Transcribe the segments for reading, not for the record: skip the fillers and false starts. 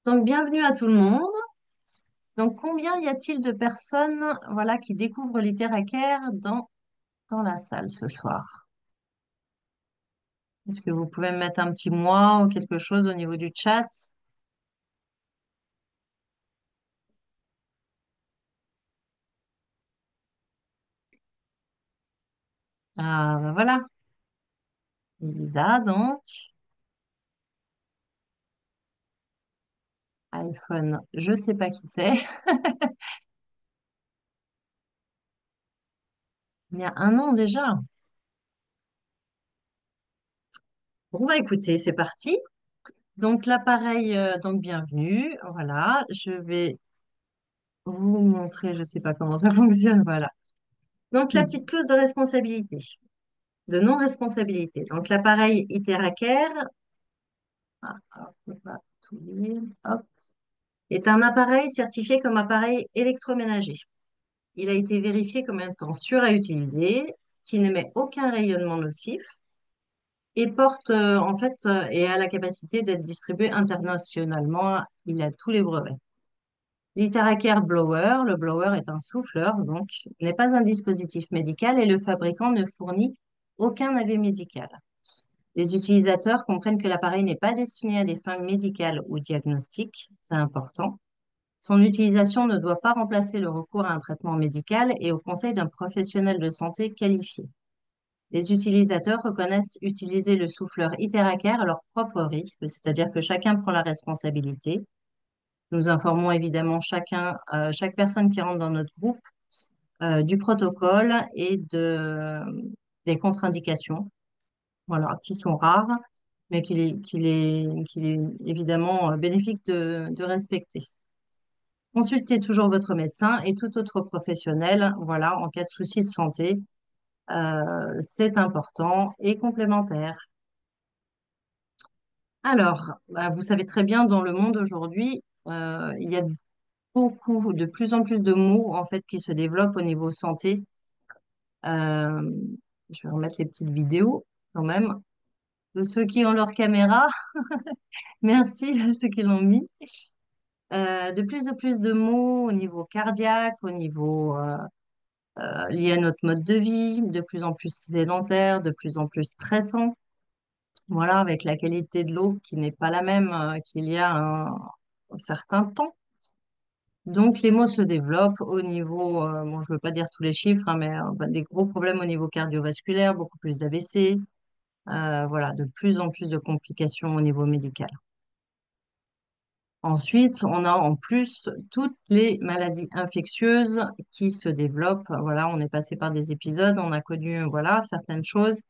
Donc, bienvenue à tout le monde. Donc, combien y a-t-il de personnes, voilà, qui découvrent Littéraire dans la salle ce soir? Est-ce que vous pouvez me mettre un petit moi ou quelque chose au niveau du chat? Ah, ben voilà. Lisa, donc, iPhone, je sais pas qui c'est. Il y a un an déjà. Bon, bah écoutez, c'est parti. Donc, l'appareil, donc, bienvenue. Voilà, je vais vous montrer, je sais pas comment ça fonctionne. Voilà. Donc, la petite clause de responsabilité. De non-responsabilité. Donc, l'appareil Iteraker, alors, je peux pas tout lire, hop, est un appareil certifié comme appareil électroménager. Il a été vérifié comme étant sûr à utiliser, qui n'émet aucun rayonnement nocif et porte en fait et a la capacité d'être distribué internationalement. Il a tous les brevets. L'Iteraker Blower, le blower est un souffleur, donc n'est pas un dispositif médical et le fabricant ne fournit aucun avis médical. Les utilisateurs comprennent que l'appareil n'est pas destiné à des fins médicales ou diagnostiques, c'est important. Son utilisation ne doit pas remplacer le recours à un traitement médical et au conseil d'un professionnel de santé qualifié. Les utilisateurs reconnaissent utiliser le souffleur Iteraker à leur propre risque, c'est-à-dire que chacun prend la responsabilité. Nous informons évidemment chaque personne qui rentre dans notre groupe du protocole et des contre-indications, voilà, qui sont rares, mais qu'il est évidemment bénéfique de respecter. Consultez toujours votre médecin et tout autre professionnel, voilà, en cas de soucis de santé. C'est important et complémentaire. Alors, bah, vous savez très bien, dans le monde aujourd'hui, il y a de plus en plus de mots en fait qui se développent au niveau santé. Euh, je vais remettre ces petites vidéos quand même de ceux qui ont leur caméra. Merci à ceux qui l'ont mis. De plus en plus de mots au niveau cardiaque, au niveau lié à notre mode de vie, de plus en plus sédentaire, de plus en plus stressant. Voilà, avec la qualité de l'eau qui n'est pas la même qu'il y a un certain temps. Donc, les mots se développent au niveau, bon, je ne veux pas dire tous les chiffres, hein, mais bah, des gros problèmes au niveau cardiovasculaire, beaucoup plus d'AVC, voilà, de plus en plus de complications au niveau médical. Ensuite, on a en plus toutes les maladies infectieuses qui se développent. Voilà, on est passé par des épisodes, on a connu, voilà, certaines choses.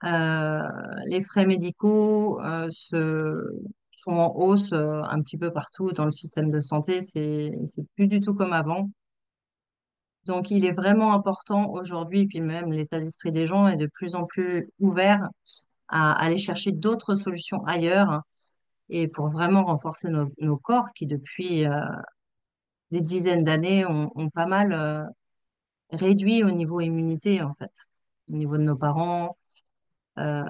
Euh, les frais médicaux sont en hausse un petit peu partout dans le système de santé. C'est plus du tout comme avant. Donc, il est vraiment important aujourd'hui, puis même l'état d'esprit des gens est de plus en plus ouvert à aller chercher d'autres solutions ailleurs et pour vraiment renforcer nos corps qui, depuis des dizaines d'années, ont pas mal réduit au niveau immunité, en fait. Au niveau de nos parents, euh,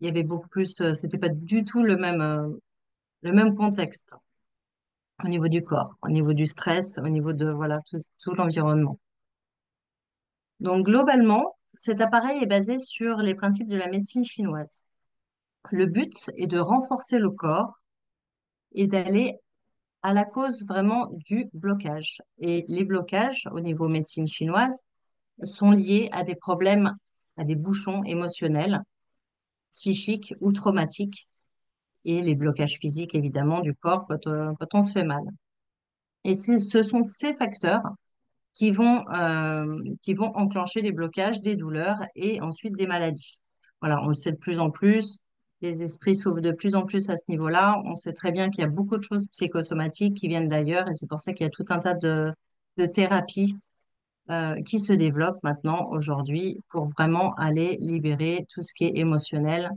il y avait beaucoup plus, c'était pas du tout le même contexte au niveau du corps, au niveau du stress, au niveau de, voilà, tout l'environnement. Donc, globalement, cet appareil est basé sur les principes de la médecine chinoise. Le but est de renforcer le corps et d'aller à la cause vraiment du blocage. Et les blocages au niveau médecine chinoise sont liés à des problèmes, à des bouchons émotionnels, psychiques ou traumatiques et les blocages physiques évidemment du corps quand on se fait mal. Et ce sont ces facteurs qui vont enclencher des blocages, des douleurs et ensuite des maladies. Voilà, on le sait de plus en plus. Les esprits s'ouvrent de plus en plus à ce niveau-là. On sait très bien qu'il y a beaucoup de choses psychosomatiques qui viennent d'ailleurs et c'est pour ça qu'il y a tout un tas de thérapies qui se développent maintenant aujourd'hui pour vraiment aller libérer tout ce qui est émotionnel,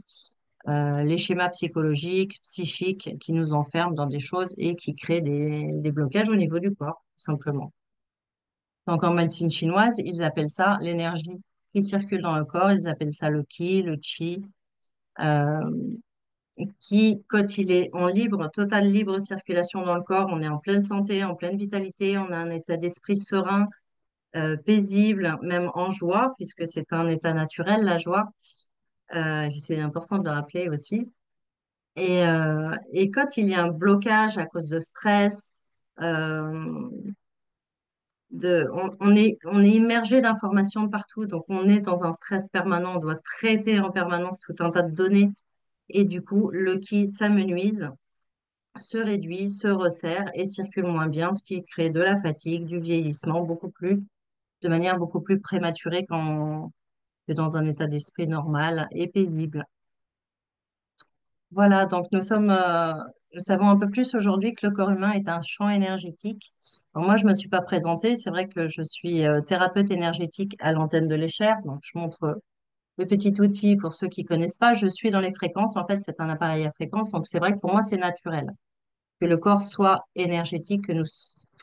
les schémas psychologiques, psychiques qui nous enferment dans des choses et qui créent des blocages au niveau du corps, tout simplement. Donc en médecine chinoise, ils appellent ça l'énergie qui circule dans le corps, ils appellent ça le qi, le qi. Euh, qui, quand il est en libre, totale libre circulation dans le corps, on est en pleine santé, en pleine vitalité, on a un état d'esprit serein, paisible, même en joie, puisque c'est un état naturel, la joie. C'est important de le rappeler aussi. Et quand il y a un blocage à cause de stress, euh, on est immergé d'informations de partout, donc on est dans un stress permanent, on doit traiter en permanence tout un tas de données, et du coup, le qui s'amenuise, se réduit, se resserre et circule moins bien, ce qui crée de la fatigue, du vieillissement, de manière beaucoup plus prématurée que dans un état d'esprit normal et paisible. Voilà, donc nous savons un peu plus aujourd'hui que le corps humain est un champ énergétique. Alors moi, je me suis pas présentée. C'est vrai que je suis thérapeute énergétique à l'antenne de l'Échelle. Donc, je montre le petit outil pour ceux qui connaissent pas. Je suis dans les fréquences. En fait, c'est un appareil à fréquence. Donc, c'est vrai que pour moi, c'est naturel que le corps soit énergétique, que nous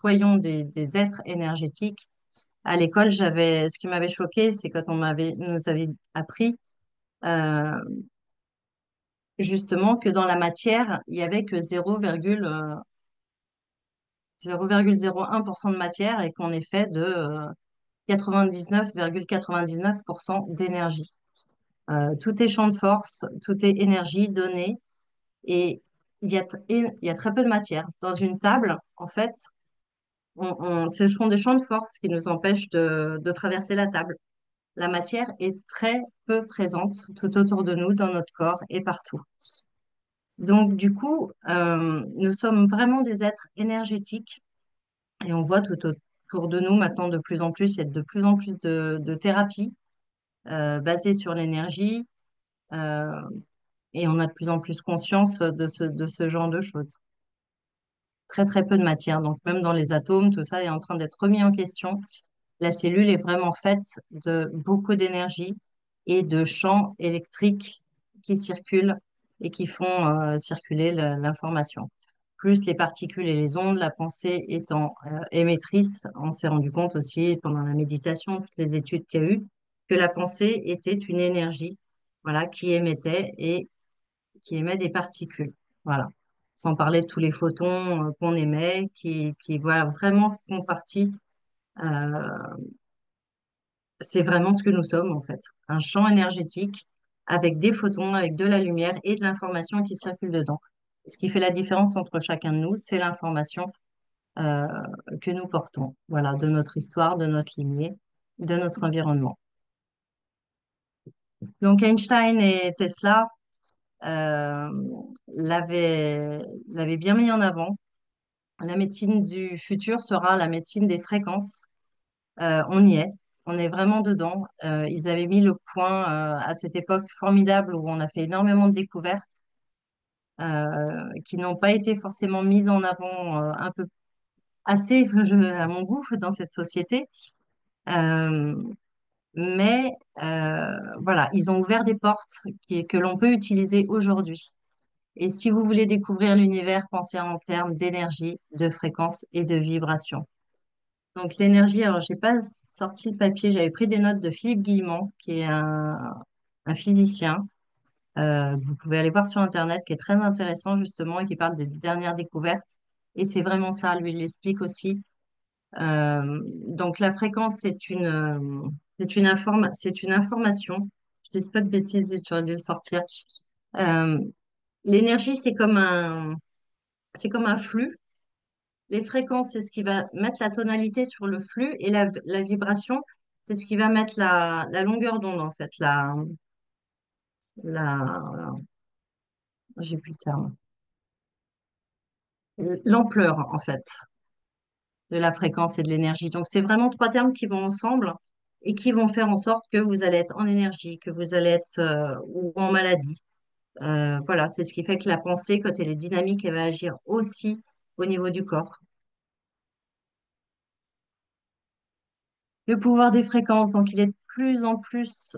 soyons des êtres énergétiques. À l'école, ce qui m'avait choqué, c'est quand nous avait appris euh, justement que dans la matière, il y avait que 0,01% de matière et qu'on est fait de 99,99% d'énergie. Tout est champ de force, tout est énergie donnée et il y a très peu de matière. Dans une table, en fait, ce sont des champs de force qui nous empêchent de traverser la table. La matière est très peu présente tout autour de nous, dans notre corps et partout. Donc, du coup, nous sommes vraiment des êtres énergétiques et on voit tout autour de nous maintenant de plus en plus, il y a de plus en plus de thérapies basées sur l'énergie euh, et on a de plus en plus conscience de ce genre de choses. Très, très peu de matière. Donc, même dans les atomes, tout ça est en train d'être remis en question. La cellule est vraiment faite de beaucoup d'énergie et de champs électriques qui circulent et qui font circuler l'information. Plus les particules et les ondes, la pensée étant émettrice, on s'est rendu compte aussi pendant la méditation, toutes les études qu'il y a eu, que la pensée était une énergie, voilà, qui émettait et qui émet des particules. Voilà. Sans parler de tous les photons qu'on émet, qui voilà, vraiment font partie c'est vraiment ce que nous sommes en fait, un champ énergétique avec des photons, avec de la lumière et de l'information qui circule dedans. Ce qui fait la différence entre chacun de nous, c'est l'information euh, que nous portons, voilà, de notre histoire, de notre lignée, de notre environnement. Donc Einstein et Tesla euh, l'avaient bien mis en avant. La médecine du futur sera la médecine des fréquences. On y est, on est vraiment dedans. Ils avaient mis le point à cette époque formidable où on a fait énormément de découvertes qui n'ont pas été forcément mises en avant un peu assez, à mon goût, dans cette société. Euh, mais voilà, ils ont ouvert des portes que l'on peut utiliser aujourd'hui. Et si vous voulez découvrir l'univers, pensez en termes d'énergie, de fréquence et de vibration. Donc l'énergie, alors j'ai pas sorti le papier, j'avais pris des notes de Philippe Guillemont, qui est un physicien. Vous pouvez aller voir sur Internet, qui est très intéressant justement et qui parle des dernières découvertes. Et c'est vraiment ça, lui, il l'explique aussi. Donc la fréquence, c'est une information. Je dis pas de bêtises, j'aurais dû le sortir. Euh, L'énergie, c'est comme un flux. Les fréquences, c'est ce qui va mettre la tonalité sur le flux et la vibration, c'est ce qui va mettre la longueur d'onde, en fait, j'ai plus le terme, l'ampleur, en fait, de la fréquence et de l'énergie. Donc, c'est vraiment trois termes qui vont ensemble et qui vont faire en sorte que vous allez être en énergie, que vous allez être ou en maladie. Voilà, c'est ce qui fait que la pensée, quand elle est dynamique, elle va agir aussi au niveau du corps. Le pouvoir des fréquences, donc il est de plus en plus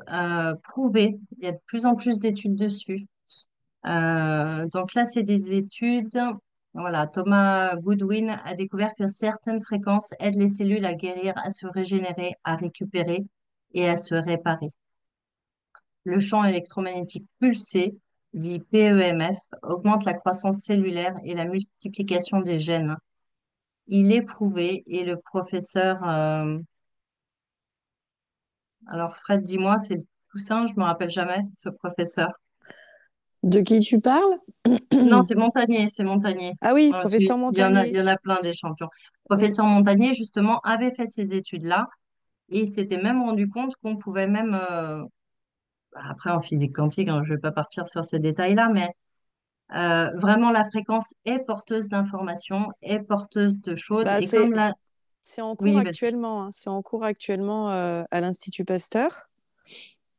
prouvé, il y a de plus en plus d'études dessus. Donc là, c'est des études. Voilà, Thomas Goodwin a découvert que certaines fréquences aident les cellules à guérir, à se régénérer, à récupérer et à se réparer. Le champ électromagnétique pulsé dit PEMF, augmente la croissance cellulaire et la multiplication des gènes. Il est prouvé, et le professeur, alors Fred, dis-moi, c'est le Toussaint, je me rappelle jamais, ce professeur. De qui tu parles? Non, c'est Montagnier, c'est Montagnier. Ah oui, Parce qu'il professeur y en a, il Montagnier. y en a plein des champions. Oui. Professeur Montagnier, justement, avait fait ces études-là et il s'était même rendu compte qu'on pouvait même, après en physique quantique, hein, je ne vais pas partir sur ces détails-là, mais vraiment la fréquence est porteuse d'informations, est porteuse de choses. Bah, Et comme là, c'est en cours oui, vas-y. actuellement, hein. C'est en cours actuellement à l'Institut Pasteur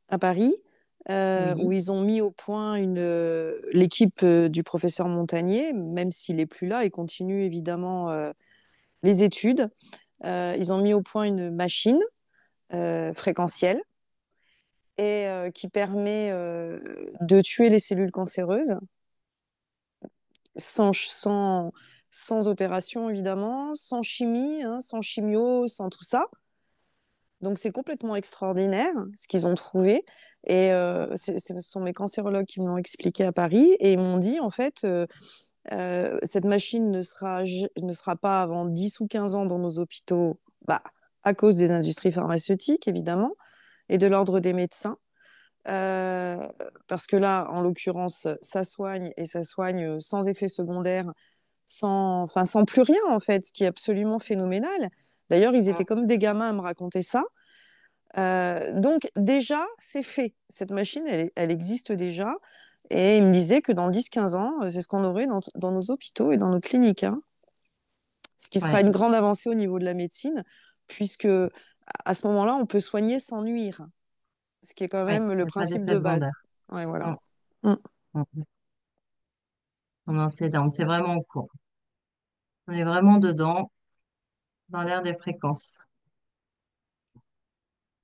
à Paris, où Oui. ils ont mis au point l'équipe du professeur Montagnier, même s'il est plus là, il continue évidemment les études. Ils ont mis au point une machine fréquentielle et qui permet de tuer les cellules cancéreuses sans opération évidemment, sans chimie, hein, sans chimio, sans tout ça. Donc c'est complètement extraordinaire ce qu'ils ont trouvé. Et ce sont mes cancérologues qui me l'ont expliqué à Paris et ils m'ont dit en fait cette machine ne sera pas avant 10 ou 15 ans dans nos hôpitaux, bah, à cause des industries pharmaceutiques évidemment et de l'ordre des médecins. Euh, Parce que là, en l'occurrence, ça soigne et ça soigne sans effet secondaire, enfin, sans plus rien en fait, ce qui est absolument phénoménal. D'ailleurs, ils étaient comme des gamins à me raconter ça. Donc déjà, c'est fait. Cette machine, elle existe déjà. Et il me disait que dans 10-15 ans, c'est ce qu'on aurait dans nos hôpitaux et dans nos cliniques, hein. Ce qui sera Ouais, une grande avancée au niveau de la médecine, puisque à ce moment-là, on peut soigner sans nuire, ce qui est quand ouais, même il le n'y a pas principe d'effet de base. secondaire. Ouais, voilà. Mm, Mm. mm. Non, c'est dingue, c'est vraiment au cours. On est vraiment dedans, dans l'ère des fréquences.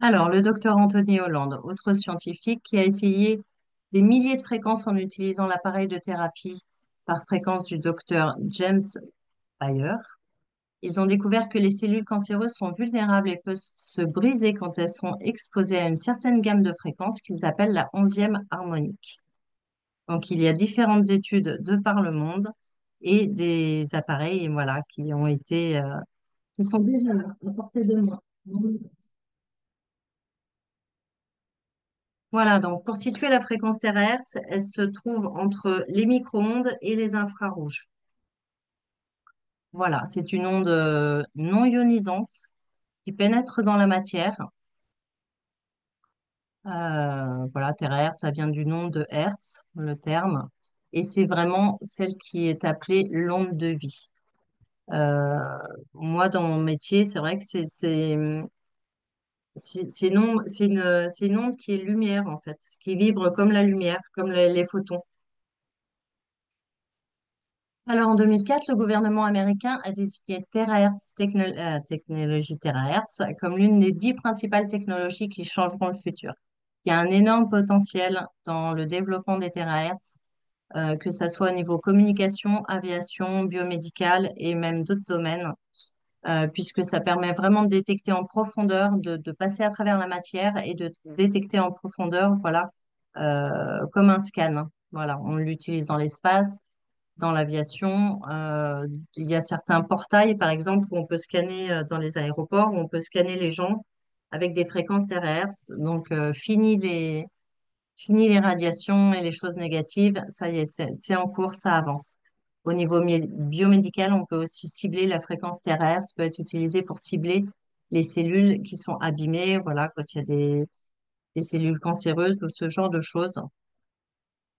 Alors, le docteur Anthony Holland, autre scientifique qui a essayé des milliers de fréquences en utilisant l'appareil de thérapie par fréquence du docteur James Bayer. Ils ont découvert que les cellules cancéreuses sont vulnérables et peuvent se briser quand elles sont exposées à une certaine gamme de fréquences qu'ils appellent la 11e harmonique. Donc, il y a différentes études de par le monde et des appareils, voilà, qui ont été, qui sont déjà là, à portée de main. Voilà, donc pour situer la fréquence terahertz, elle se trouve entre les micro-ondes et les infrarouges. Voilà, c'est une onde non ionisante qui pénètre dans la matière. Voilà, terahertz, ça vient du nom de Hertz, le terme, et c'est vraiment celle qui est appelée l'onde de vie. Euh, Moi, dans mon métier, c'est vrai que c'est une onde qui est lumière, en fait, qui vibre comme la lumière, comme les photons. Alors, en 2004, le gouvernement américain a désigné technologie Terahertz comme l'une des 10 principales technologies qui changeront le futur. Il y a un énorme potentiel dans le développement des terahertz, que ça soit au niveau communication, aviation, biomédical et même d'autres domaines, puisque ça permet vraiment de détecter en profondeur, de passer à travers la matière et de détecter en profondeur, voilà, comme un scan. Voilà, on l'utilise dans l'espace, dans l'aviation. Il y a certains portails, par exemple, où on peut scanner dans les aéroports, où on peut scanner les gens avec des fréquences terahertz. Donc, fini les radiations et les choses négatives. Ça y est, c'est en cours, ça avance. Au niveau biomédical, on peut aussi cibler la fréquence terahertz, peut être utilisée pour cibler les cellules qui sont abîmées, voilà, quand il y a des cellules cancéreuses ou ce genre de choses.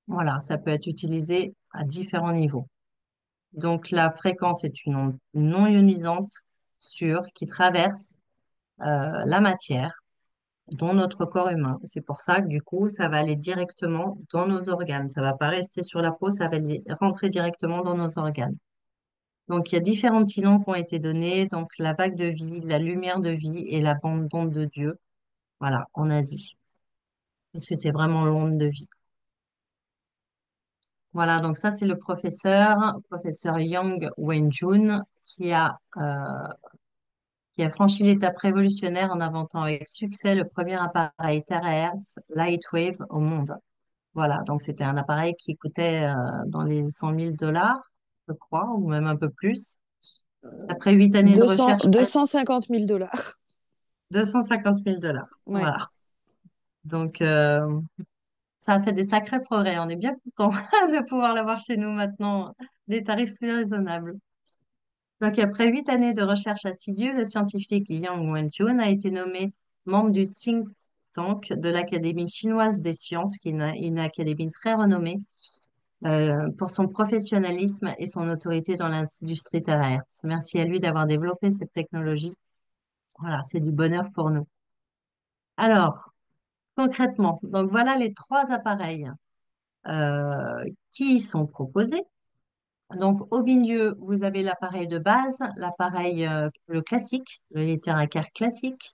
Voilà, ça peut être utilisé à différents niveaux. Donc, la fréquence est une onde non ionisante sûre qui traverse la matière, dont notre corps humain. C'est pour ça que du coup, ça va aller directement dans nos organes. Ça va pas rester sur la peau, ça va rentrer directement dans nos organes. Donc, il y a différents petits noms qui ont été donnés. Donc, la vague de vie, la lumière de vie et la bande d'onde de Dieu. Voilà, en Asie. Parce que c'est vraiment l'onde de vie. Voilà, donc ça, c'est le professeur Yang Wenjun, qui a franchi l'étape révolutionnaire en inventant avec succès le premier appareil terahertz Lightwave au monde. Voilà, donc c'était un appareil qui coûtait dans les 100 000 $, je crois, ou même un peu plus. Après 8 années de 200, recherche, 250 000 $. 250 000 $. Ouais. Voilà. Donc, ça a fait des sacrés progrès. On est bien content de pouvoir l'avoir chez nous maintenant, des tarifs plus raisonnables. Donc, après 8 années de recherche assidue, le scientifique Yang Wenjun a été nommé membre du think tank de l'Académie chinoise des sciences, qui est une académie très renommée pour son professionnalisme et son autorité dans l'industrie terahertz. Merci à lui d'avoir développé cette technologie. Voilà, c'est du bonheur pour nous. Alors, concrètement, donc voilà les trois appareils qui y sont proposés. Donc, au milieu, vous avez l'appareil de base, l'appareil, le classique, le littéraire classique.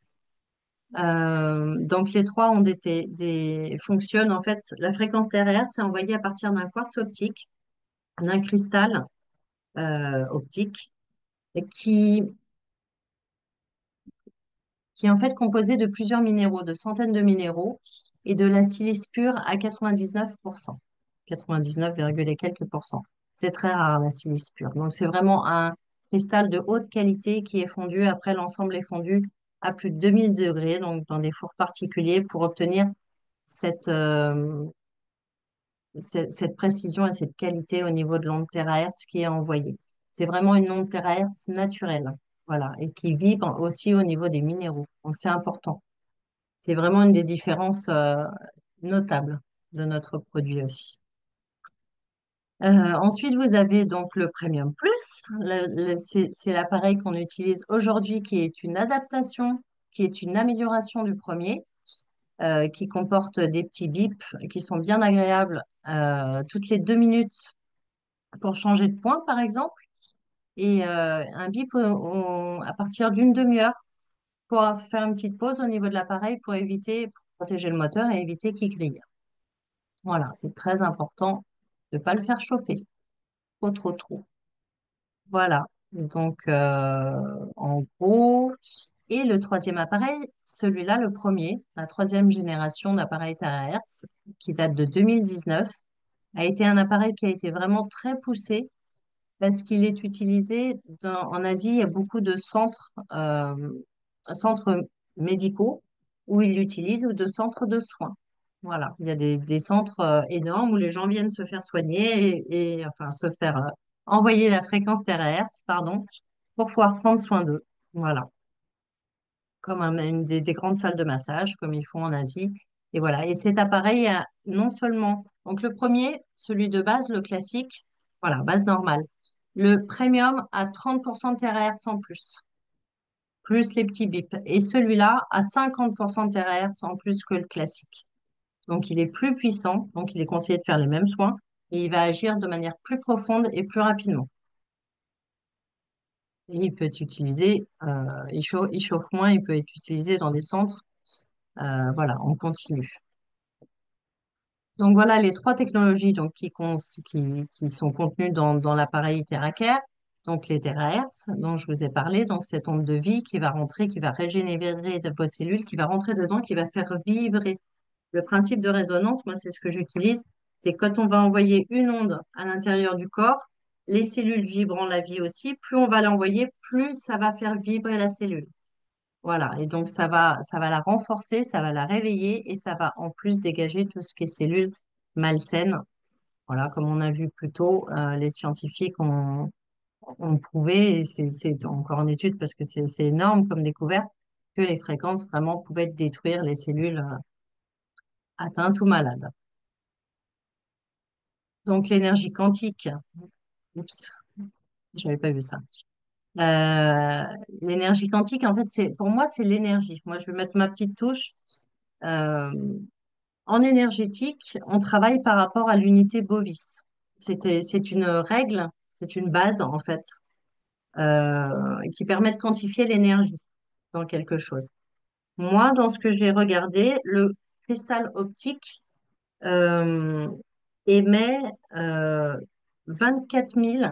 Donc, les trois ont fonctionnent en fait. La fréquence terahertz est envoyée à partir d'un quartz optique, d'un cristal optique, qui, qui est en fait composé de plusieurs minéraux, de centaines de minéraux, et de la silice pure à 99%. 99, et quelques pourcents. C'est très rare, la silice pure. Donc, c'est vraiment un cristal de haute qualité qui est fondu. Après, l'ensemble est fondu à plus de 2000 degrés, donc dans des fours particuliers, pour obtenir cette, cette précision et cette qualité au niveau de l'onde terahertz qui est envoyée. C'est vraiment une onde terahertz naturelle, voilà, et qui vibre aussi au niveau des minéraux. Donc, c'est important. C'est vraiment une des différences notables de notre produit aussi. Ensuite, vous avez donc le Premium Plus. C'est l'appareil qu'on utilise aujourd'hui qui est une adaptation, qui est une amélioration du premier, qui comporte des petits bips qui sont bien agréables toutes les 2 minutes pour changer de point, par exemple, et un bip à partir d'une demi-heure pour faire une petite pause au niveau de l'appareil pour protéger le moteur et éviter qu'il grille. Voilà, c'est très important de ne pas le faire chauffer trop, trop, trop. Voilà, donc en gros, et le troisième appareil, celui-là, le premier, la troisième génération d'appareils terahertz, qui date de 2019, a été un appareil qui a été vraiment très poussé parce qu'il est utilisé en Asie. Il y a beaucoup de centres médicaux où ils l'utilisent ou de centres de soins. Voilà, il y a des centres énormes où les gens viennent se faire soigner enfin se faire envoyer la fréquence terahertz, pardon, pour pouvoir prendre soin d'eux. Voilà, comme une des grandes salles de massage, comme ils font en Asie. Et voilà, et cet appareil a non seulement, donc le premier, celui de base, le classique, voilà, base normale. Le premium a 30% de terahertz en plus, plus les petits bips. Et celui-là a 50% de terahertz en plus que le classique. Donc, il est plus puissant, donc il est conseillé de faire les mêmes soins et il va agir de manière plus profonde et plus rapidement. Et il peut être utilisé, il chauffe moins, il peut être utilisé dans des centres, voilà, on continue. Donc, voilà les trois technologies donc, qui sont contenues dans l'appareil TeraCare. Donc, les terahertz dont je vous ai parlé, donc cette onde de vie qui va rentrer, qui va régénérer de vos cellules, qui va rentrer dedans, qui va faire vibrer. Le principe de résonance, moi, c'est ce que j'utilise. C'est quand on va envoyer une onde à l'intérieur du corps, les cellules vibrant la vie aussi, plus on va l'envoyer, plus ça va faire vibrer la cellule. Voilà. Et donc, ça va la renforcer, ça va la réveiller et ça va en plus dégager tout ce qui est cellules malsaines. Voilà. Comme on a vu plus tôt, les scientifiques ont prouvé, et c'est encore en étude parce que c'est énorme comme découverte, que les fréquences vraiment pouvaient détruire les cellules atteintes ou malades. Donc, l'énergie quantique, oups, j'avais pas vu ça. Euh, L'énergie quantique, en fait, pour moi, c'est l'énergie. Moi, je vais mettre ma petite touche. Euh, En énergétique, on travaille par rapport à l'unité bovis. C'est une règle, c'est une base, en fait, qui permet de quantifier l'énergie dans quelque chose. Moi, dans ce que j'ai regardé, le cristal optique euh, émet 24 000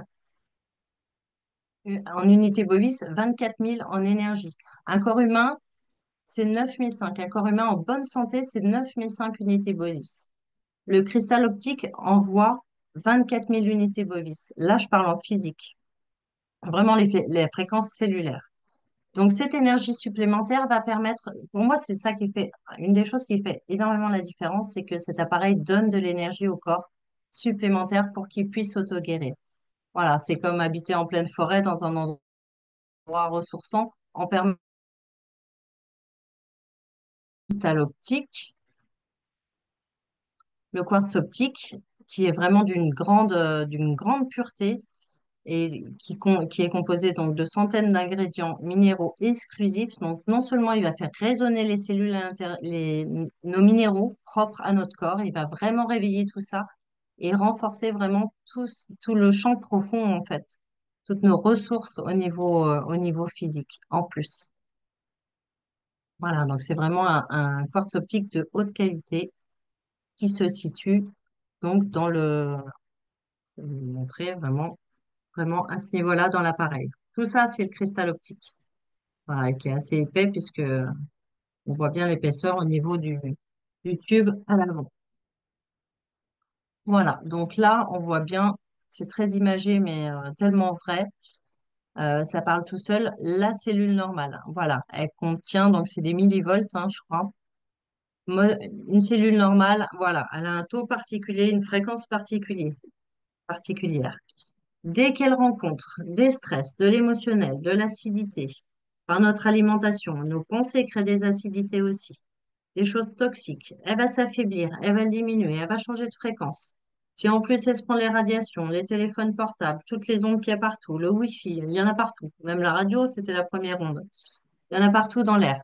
en unité bovis, 24 000 en énergie. Un corps humain, c'est 9 500. Un corps humain en bonne santé, c'est 9 500 unités bovis. Le cristal optique envoie 24 000 unités bovis. Là, je parle en physique, vraiment les fréquences cellulaires. Donc, cette énergie supplémentaire va permettre, pour moi, c'est ça qui fait, une des choses qui fait énormément la différence, c'est que cet appareil donne de l'énergie au corps supplémentaire pour qu'il puisse s'auto-guérir. Voilà, c'est comme habiter en pleine forêt dans un endroit ressourçant en permanence. Cristal optique, le quartz optique, qui est vraiment d'une grande pureté et qui est composé donc de centaines d'ingrédients minéraux exclusifs. Donc, non seulement il va faire résonner les cellules nos minéraux propres à notre corps, il va vraiment réveiller tout ça et renforcer vraiment tout le champ profond, en fait, toutes nos ressources au niveau physique en plus. Voilà, donc c'est vraiment un quartz optique de haute qualité qui se situe donc je vais vous montrer vraiment à ce niveau-là dans l'appareil. Tout ça, c'est le cristal optique, voilà, qui est assez épais puisque on voit bien l'épaisseur au niveau du tube à l'avant. Voilà, donc là, on voit bien, c'est très imagé, mais tellement vrai, ça parle tout seul, la cellule normale. Voilà, elle contient, donc c'est des millivolts, hein, je crois. Une cellule normale, voilà, elle a un taux particulier, une fréquence particulière. Dès qu'elle rencontre des stress, de l'émotionnel, de l'acidité, par notre alimentation, nos pensées créent des acidités aussi, des choses toxiques, elle va s'affaiblir, elle va diminuer, elle va changer de fréquence. Si en plus elle se prend les radiations, les téléphones portables, toutes les ondes qu'il y a partout, le Wi-Fi, il y en a partout, même la radio, c'était la première onde. Il y en a partout dans l'air.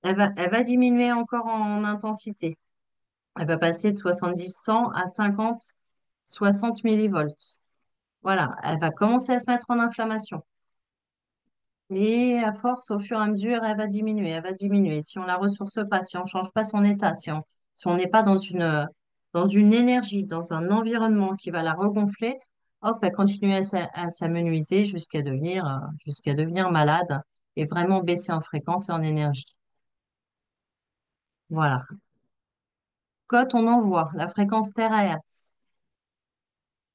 Elle va diminuer encore en intensité. Elle va passer de 70-100 à 50-60 millivolts. Voilà, elle va commencer à se mettre en inflammation. Et à force, au fur et à mesure, elle va diminuer, elle va diminuer. Si on la ressource pas, si on change pas son état, si on n'est pas dans une énergie, dans un environnement qui va la regonfler, hop, elle continue à s'amenuiser jusqu'à devenir malade et vraiment baisser en fréquence et en énergie. Voilà. Quand on envoie la fréquence terahertz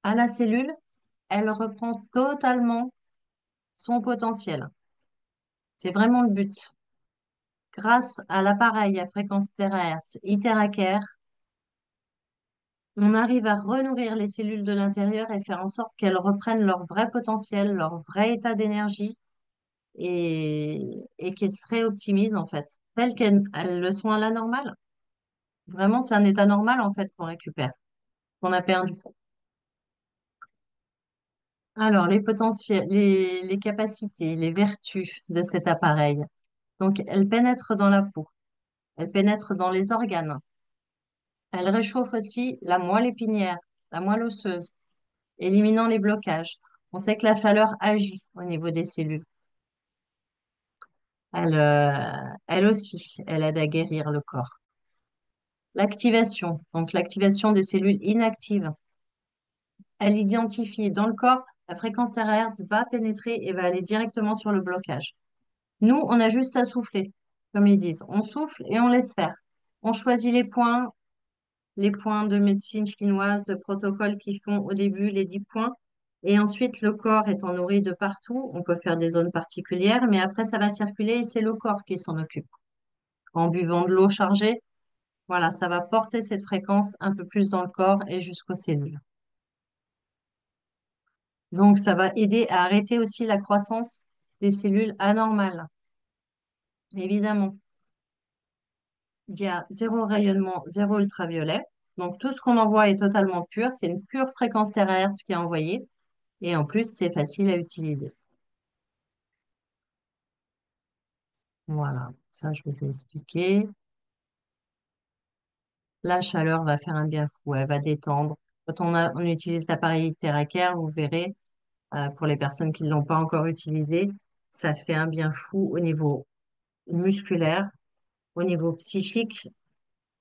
à la cellule, elle reprend totalement son potentiel. C'est vraiment le but. Grâce à l'appareil à fréquence terahertz Iteracare, on arrive à renourrir les cellules de l'intérieur et faire en sorte qu'elles reprennent leur vrai potentiel, leur vrai état d'énergie et qu'elles se réoptimisent en fait, telles qu'elles le sont à la normale. Vraiment, c'est un état normal en fait qu'on récupère, qu'on a perdu. Alors, les potentiels, les capacités, les vertus de cet appareil. Donc, elles pénètrent dans la peau, elles pénètrent dans les organes, elles réchauffent aussi la moelle épinière, la moelle osseuse, éliminant les blocages. On sait que la chaleur agit au niveau des cellules. Elle aussi, elle aide à guérir le corps. L'activation, donc l'activation des cellules inactives, elle identifie dans le corps la fréquence terahertz va pénétrer et va aller directement sur le blocage. Nous, on a juste à souffler, comme ils disent. On souffle et on laisse faire. On choisit les points de médecine chinoise, de protocole qui font au début les 10 points. Et ensuite, le corps étant nourri de partout, on peut faire des zones particulières, mais après, ça va circuler et c'est le corps qui s'en occupe. En buvant de l'eau chargée, voilà, ça va porter cette fréquence un peu plus dans le corps et jusqu'aux cellules. Donc, ça va aider à arrêter aussi la croissance des cellules anormales. Évidemment, il y a zéro rayonnement, zéro ultraviolet. Donc, tout ce qu'on envoie est totalement pur. C'est une pure fréquence terahertz qui est envoyée. Et en plus, c'est facile à utiliser. Voilà, ça, je vous ai expliqué. La chaleur va faire un bien fou, elle va détendre. Quand on utilise l'appareil Theracare, vous verrez, pour les personnes qui ne l'ont pas encore utilisé, ça fait un bien fou au niveau musculaire, au niveau psychique.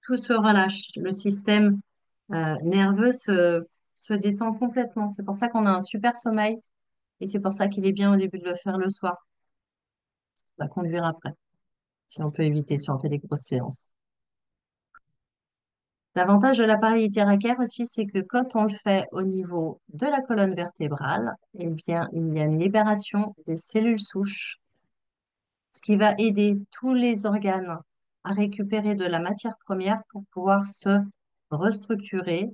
Tout se relâche. Le système nerveux se détend complètement. C'est pour ça qu'on a un super sommeil et c'est pour ça qu'il est bien au début de le faire le soir. Ça va conduire après, si on peut éviter, si on fait des grosses séances. L'avantage de l'appareil littéraire aussi, c'est que quand on le fait au niveau de la colonne vertébrale, eh bien, il y a une libération des cellules souches, ce qui va aider tous les organes à récupérer de la matière première pour pouvoir se restructurer,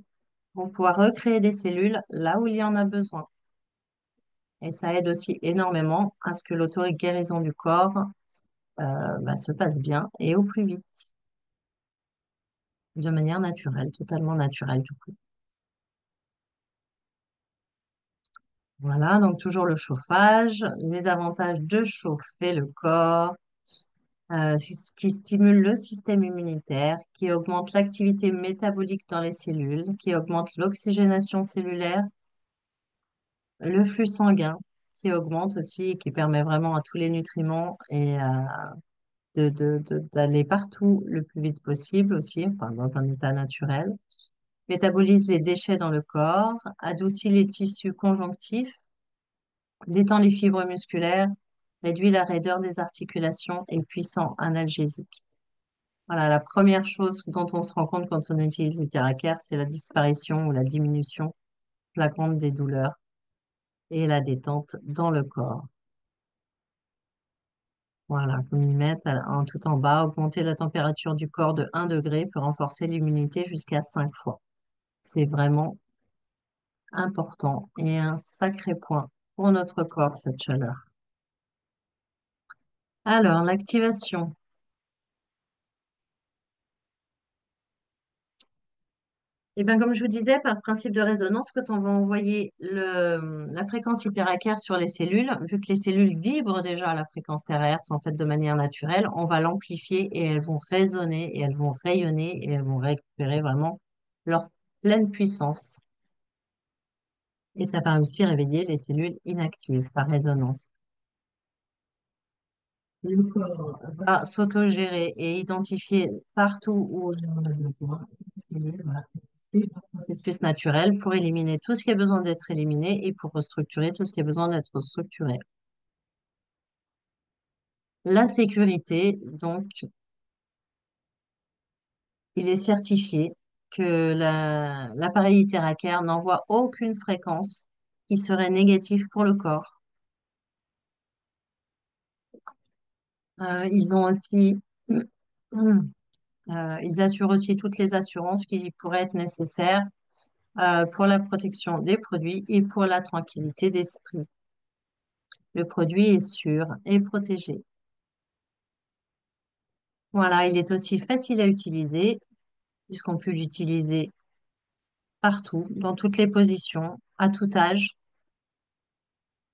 pour pouvoir recréer des cellules là où il y en a besoin. Et ça aide aussi énormément à ce que l'auto-guérison du corps se passe bien et au plus vite, de manière naturelle, totalement naturelle du coup. Voilà, donc toujours le chauffage, les avantages de chauffer le corps, ce qui stimule le système immunitaire, qui augmente l'activité métabolique dans les cellules, qui augmente l'oxygénation cellulaire, le flux sanguin, qui augmente aussi et qui permet vraiment à tous les nutriments et d'aller partout le plus vite possible aussi, enfin, dans un état naturel. Métabolise les déchets dans le corps, adoucit les tissus conjonctifs, détend les fibres musculaires, réduit la raideur des articulations et puissant analgésique. Voilà, la première chose dont on se rend compte quand on utilise Iteracare, c'est la disparition ou la diminution flagrante des douleurs et la détente dans le corps. Voilà, comme ils mettent en tout en bas, augmenter la température du corps de 1 degré peut renforcer l'immunité jusqu'à 5 fois. C'est vraiment important et un sacré point pour notre corps, cette chaleur. Alors, l'activation. Et bien, comme je vous disais, par principe de résonance, quand on va envoyer la fréquence hyperacare sur les cellules, vu que les cellules vibrent déjà à la fréquence terahertz en fait de manière naturelle, on va l'amplifier et elles vont résonner et elles vont rayonner et elles vont récupérer vraiment leur pleine puissance. Et ça va aussi réveiller les cellules inactives par résonance. Le corps va s'autogérer et identifier partout où il en a besoin. Les cellules, voilà, processus naturel pour éliminer tout ce qui a besoin d'être éliminé et pour restructurer tout ce qui a besoin d'être structuré. La sécurité, donc, il est certifié que l'appareil Iteracare n'envoie aucune fréquence qui serait négative pour le corps. Ils ont aussi, ils assurent aussi toutes les assurances qui pourraient être nécessaires pour la protection des produits et pour la tranquillité d'esprit. Le produit est sûr et protégé. Voilà, il est aussi facile à utiliser, puisqu'on peut l'utiliser partout, dans toutes les positions, à tout âge.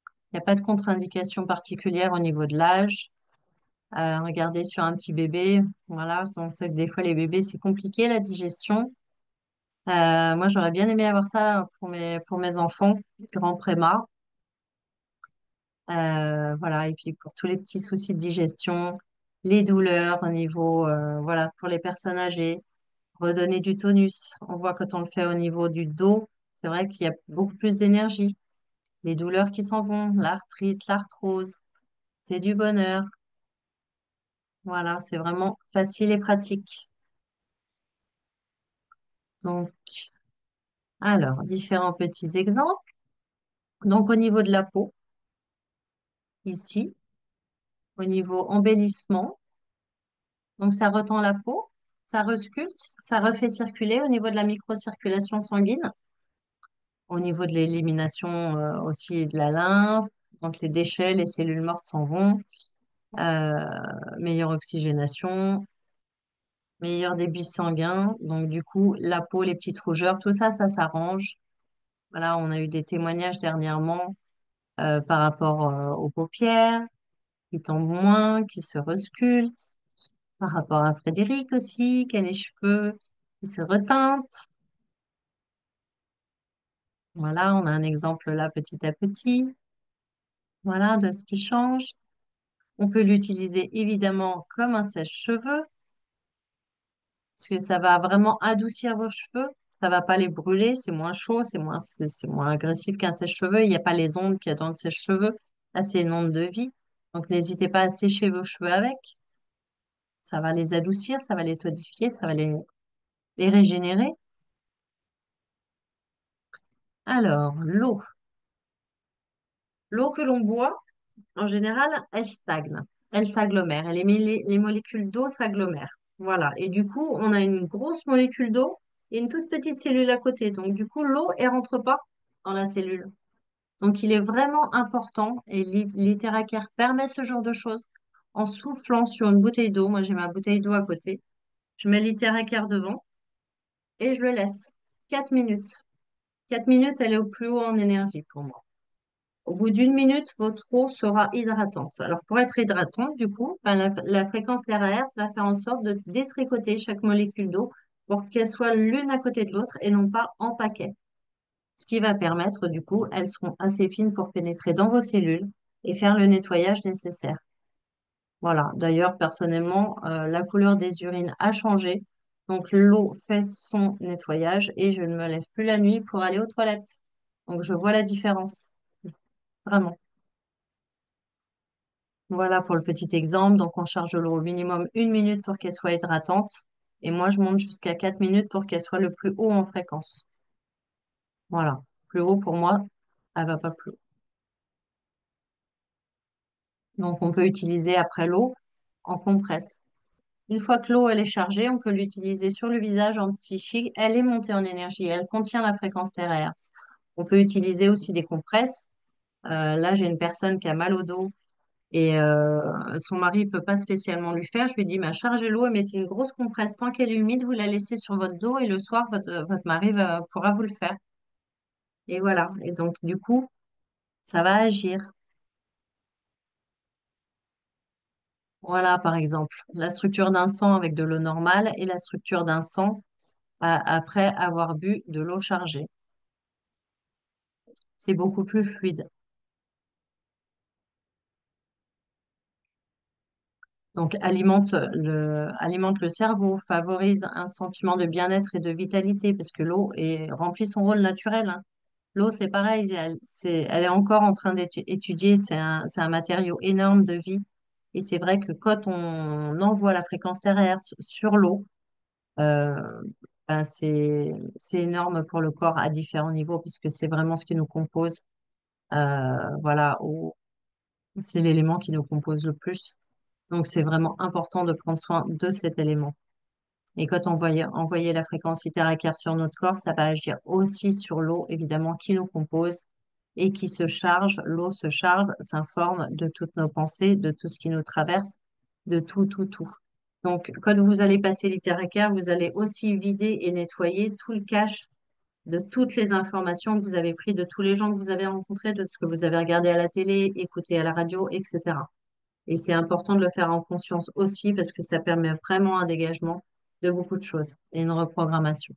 Il n'y a pas de contre-indication particulière au niveau de l'âge. Regardez sur un petit bébé, voilà, on sait que des fois les bébés, c'est compliqué la digestion. Moi, j'aurais bien aimé avoir ça pour mes enfants, grands préma. Voilà, et puis pour tous les petits soucis de digestion, les douleurs au niveau, voilà, pour les personnes âgées. Redonner du tonus. On voit quand on le fait au niveau du dos, c'est vrai qu'il y a beaucoup plus d'énergie. Les douleurs qui s'en vont, l'arthrite, l'arthrose, c'est du bonheur. Voilà, c'est vraiment facile et pratique. Donc, alors, différents petits exemples. Donc, au niveau de la peau, ici, au niveau embellissement, donc ça retend la peau, ça resculpte, ça refait circuler au niveau de la microcirculation sanguine, au niveau de l'élimination aussi de la lymphe. Donc, les déchets, les cellules mortes s'en vont. euh, Meilleure oxygénation, meilleur débit sanguin. Donc, du coup, la peau, les petites rougeurs, tout ça, ça s'arrange. Voilà, on a eu des témoignages dernièrement par rapport aux paupières qui tombent moins, qui se resculptent. Par rapport à Frédéric aussi, qui a les cheveux qui se reteintent. Voilà, on a un exemple là petit à petit. Voilà, de ce qui change. On peut l'utiliser évidemment comme un sèche-cheveux. Parce que ça va vraiment adoucir vos cheveux. Ça va pas les brûler, c'est moins chaud, c'est moins agressif qu'un sèche-cheveux. Il n'y a pas les ondes qu'il y a dans le sèche-cheveux. Là, c'est une onde de vie. Donc, n'hésitez pas à sécher vos cheveux avec. Ça va les adoucir, ça va les tonifier, ça va les et régénérer. Alors, l'eau. L'eau que l'on boit, en général, elle stagne, elle s'agglomère, les molécules d'eau s'agglomèrent. Voilà. Et du coup, on a une grosse molécule d'eau et une toute petite cellule à côté. Donc, du coup, l'eau, elle rentre pas dans la cellule. Donc, il est vraiment important, et l'Iteracar permet ce genre de choses, en soufflant sur une bouteille d'eau. Moi, j'ai ma bouteille d'eau à côté. Je mets l'Iteracar devant et je le laisse 4 minutes. 4 minutes, elle est au plus haut en énergie pour moi. Au bout d'une minute, votre eau sera hydratante. Alors, pour être hydratante, du coup, ben, la fréquence terahertz va faire en sorte de détricoter chaque molécule d'eau pour qu'elles soient l'une à côté de l'autre et non pas en paquet. Ce qui va permettre, du coup, elles seront assez fines pour pénétrer dans vos cellules et faire le nettoyage nécessaire. Voilà. D'ailleurs, personnellement, la couleur des urines a changé. Donc, l'eau fait son nettoyage et je ne me lève plus la nuit pour aller aux toilettes. Donc, je vois la différence. Vraiment. Voilà pour le petit exemple. Donc, on charge l'eau au minimum 1 minute pour qu'elle soit hydratante. Et moi, je monte jusqu'à 4 minutes pour qu'elle soit le plus haut en fréquence. Voilà. Plus haut, pour moi, elle va pas plus haut. Donc, on peut utiliser après l'eau en compresse. Une fois que l'eau elle est chargée, on peut l'utiliser sur le visage en psychique. Elle est montée en énergie. Elle contient la fréquence terahertz. On peut utiliser aussi des compresses. Là, j'ai une personne qui a mal au dos et son mari peut pas spécialement lui faire. Je lui dis, bah, chargez l'eau et mettez une grosse compresse. Tant qu'elle est humide, vous la laissez sur votre dos et le soir, votre mari pourra vous le faire. Et voilà. Et donc, du coup, ça va agir. Voilà, par exemple, la structure d'un sang avec de l'eau normale et la structure d'un sang après avoir bu de l'eau chargée. C'est beaucoup plus fluide. Donc, alimente le cerveau, favorise un sentiment de bien-être et de vitalité, parce que remplit son rôle naturel, hein. L'eau, c'est pareil, elle est encore en train d'être étudiée, c'est un matériau énorme de vie. Et c'est vrai que quand on envoie la fréquence terahertz sur l'eau, euh, ben, c'est énorme pour le corps à différents niveaux, puisque c'est vraiment ce qui nous compose. Voilà, c'est l'élément qui nous compose le plus. Donc, c'est vraiment important de prendre soin de cet élément. Et quand on envoyer la fréquence iteracaire sur notre corps, ça va agir aussi sur l'eau, évidemment, qui nous compose et qui se charge. L'eau se charge, s'informe de toutes nos pensées, de tout ce qui nous traverse, de tout, tout, tout. Donc, quand vous allez passer l'iteracaire, vous allez aussi vider et nettoyer tout le cache de toutes les informations que vous avez prises, de tous les gens que vous avez rencontrés, de ce que vous avez regardé à la télé, écouté à la radio, etc. Et c'est important de le faire en conscience aussi parce que ça permet vraiment un dégagement de beaucoup de choses et une reprogrammation.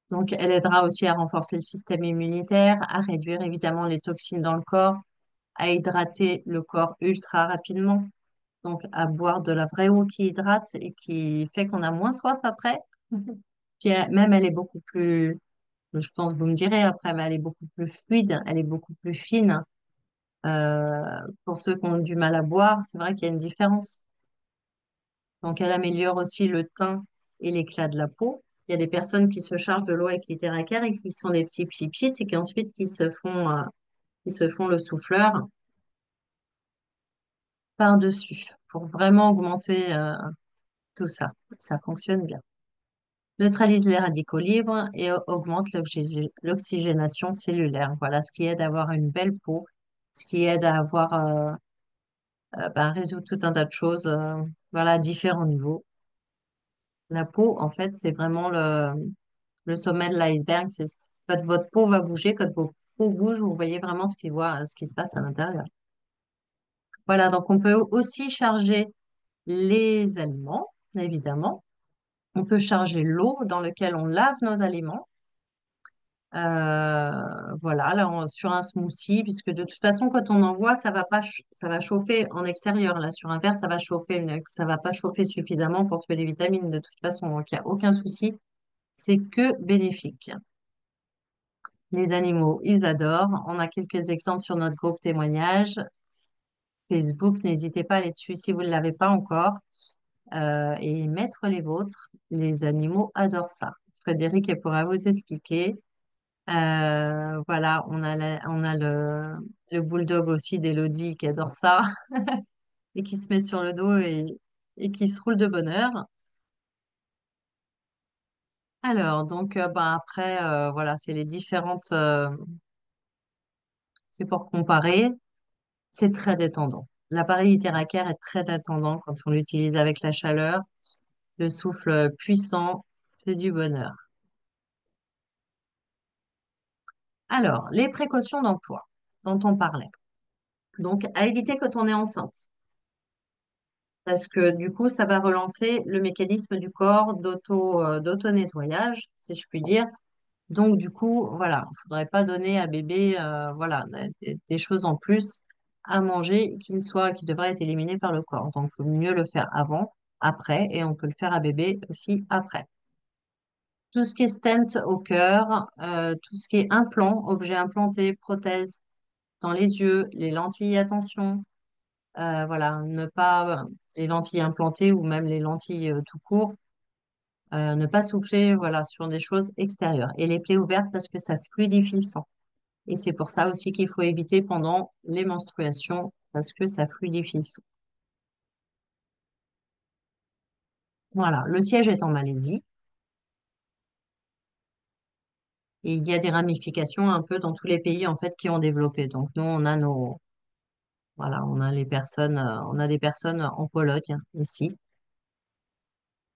Donc, elle aidera aussi à renforcer le système immunitaire, à réduire évidemment les toxines dans le corps, à hydrater le corps ultra rapidement. Donc, à boire de la vraie eau qui hydrate et qui fait qu'on a moins soif après. Puis, même, elle est beaucoup plus, je pense, vous me direz après, mais elle est beaucoup plus fluide, elle est beaucoup plus fine. Pour ceux qui ont du mal à boire, c'est vrai qu'il y a une différence. Donc, elle améliore aussi le teint et l'éclat de la peau. Il y a des personnes qui se chargent de l'eau avec l'hydracare et qui sont des petits pipites et qui ensuite qui se font le souffleur par-dessus pour vraiment augmenter tout ça. Ça fonctionne bien. Neutralise les radicaux libres et augmente l'oxygénation cellulaire. Voilà ce qui aide à avoir une belle peau, ce qui aide à avoir résoudre tout un tas de choses, voilà, à différents niveaux. La peau, en fait, c'est vraiment le sommet de l'iceberg. C'est quand votre peau va bouger, quand vos peaux bougent, vous voyez vraiment ce qui se passe à l'intérieur. Voilà, donc on peut aussi charger les aliments, évidemment. On peut charger l'eau dans laquelle on lave nos aliments. Voilà, là, sur un smoothie, puisque de toute façon, quand on envoie, ça va pas, ça va chauffer en extérieur. Là, sur un verre, ça va chauffer, ça va pas chauffer suffisamment pour tuer les vitamines de toute façon. Donc, il n'y a aucun souci. C'est que bénéfique. Les animaux, ils adorent. On a quelques exemples sur notre groupe témoignage Facebook. N'hésitez pas à aller dessus si vous ne l'avez pas encore. et mettre les vôtres. Les animaux adorent ça. Frédéric, elle pourra vous expliquer. Voilà, on a le bulldog aussi d'Élodie qui adore ça et qui se met sur le dos et qui se roule de bonheur. Alors, donc, ben, après, voilà, c'est les différentes, c'est pour comparer, c'est très détendant. L'appareil Iteracar est très détendant quand on l'utilise avec la chaleur. Le souffle puissant, c'est du bonheur. Alors, les précautions d'emploi dont on parlait. Donc, à éviter quand on est enceinte, parce que du coup, ça va relancer le mécanisme du corps d'auto-nettoyage, si je puis dire. Donc, du coup, voilà, il ne faudrait pas donner à bébé voilà, des choses en plus à manger qui devraient être éliminées par le corps. Donc, il faut mieux le faire avant, après, et on peut le faire à bébé aussi après. Tout ce qui est stent au cœur, tout ce qui est implant, objet implanté, prothèse dans les yeux, les lentilles, attention, voilà, ne pas, les lentilles implantées ou même les lentilles tout court, ne pas souffler, voilà, sur des choses extérieures. Et les plaies ouvertes parce que ça fluidifie le sang. Et c'est pour ça aussi qu'il faut éviter pendant les menstruations parce que ça fluidifie le sang. Voilà, le siège est en Malaisie et il y a des ramifications un peu dans tous les pays en fait qui ont développé. Donc nous, on a voilà, on a les personnes, on a des personnes en Pologne ici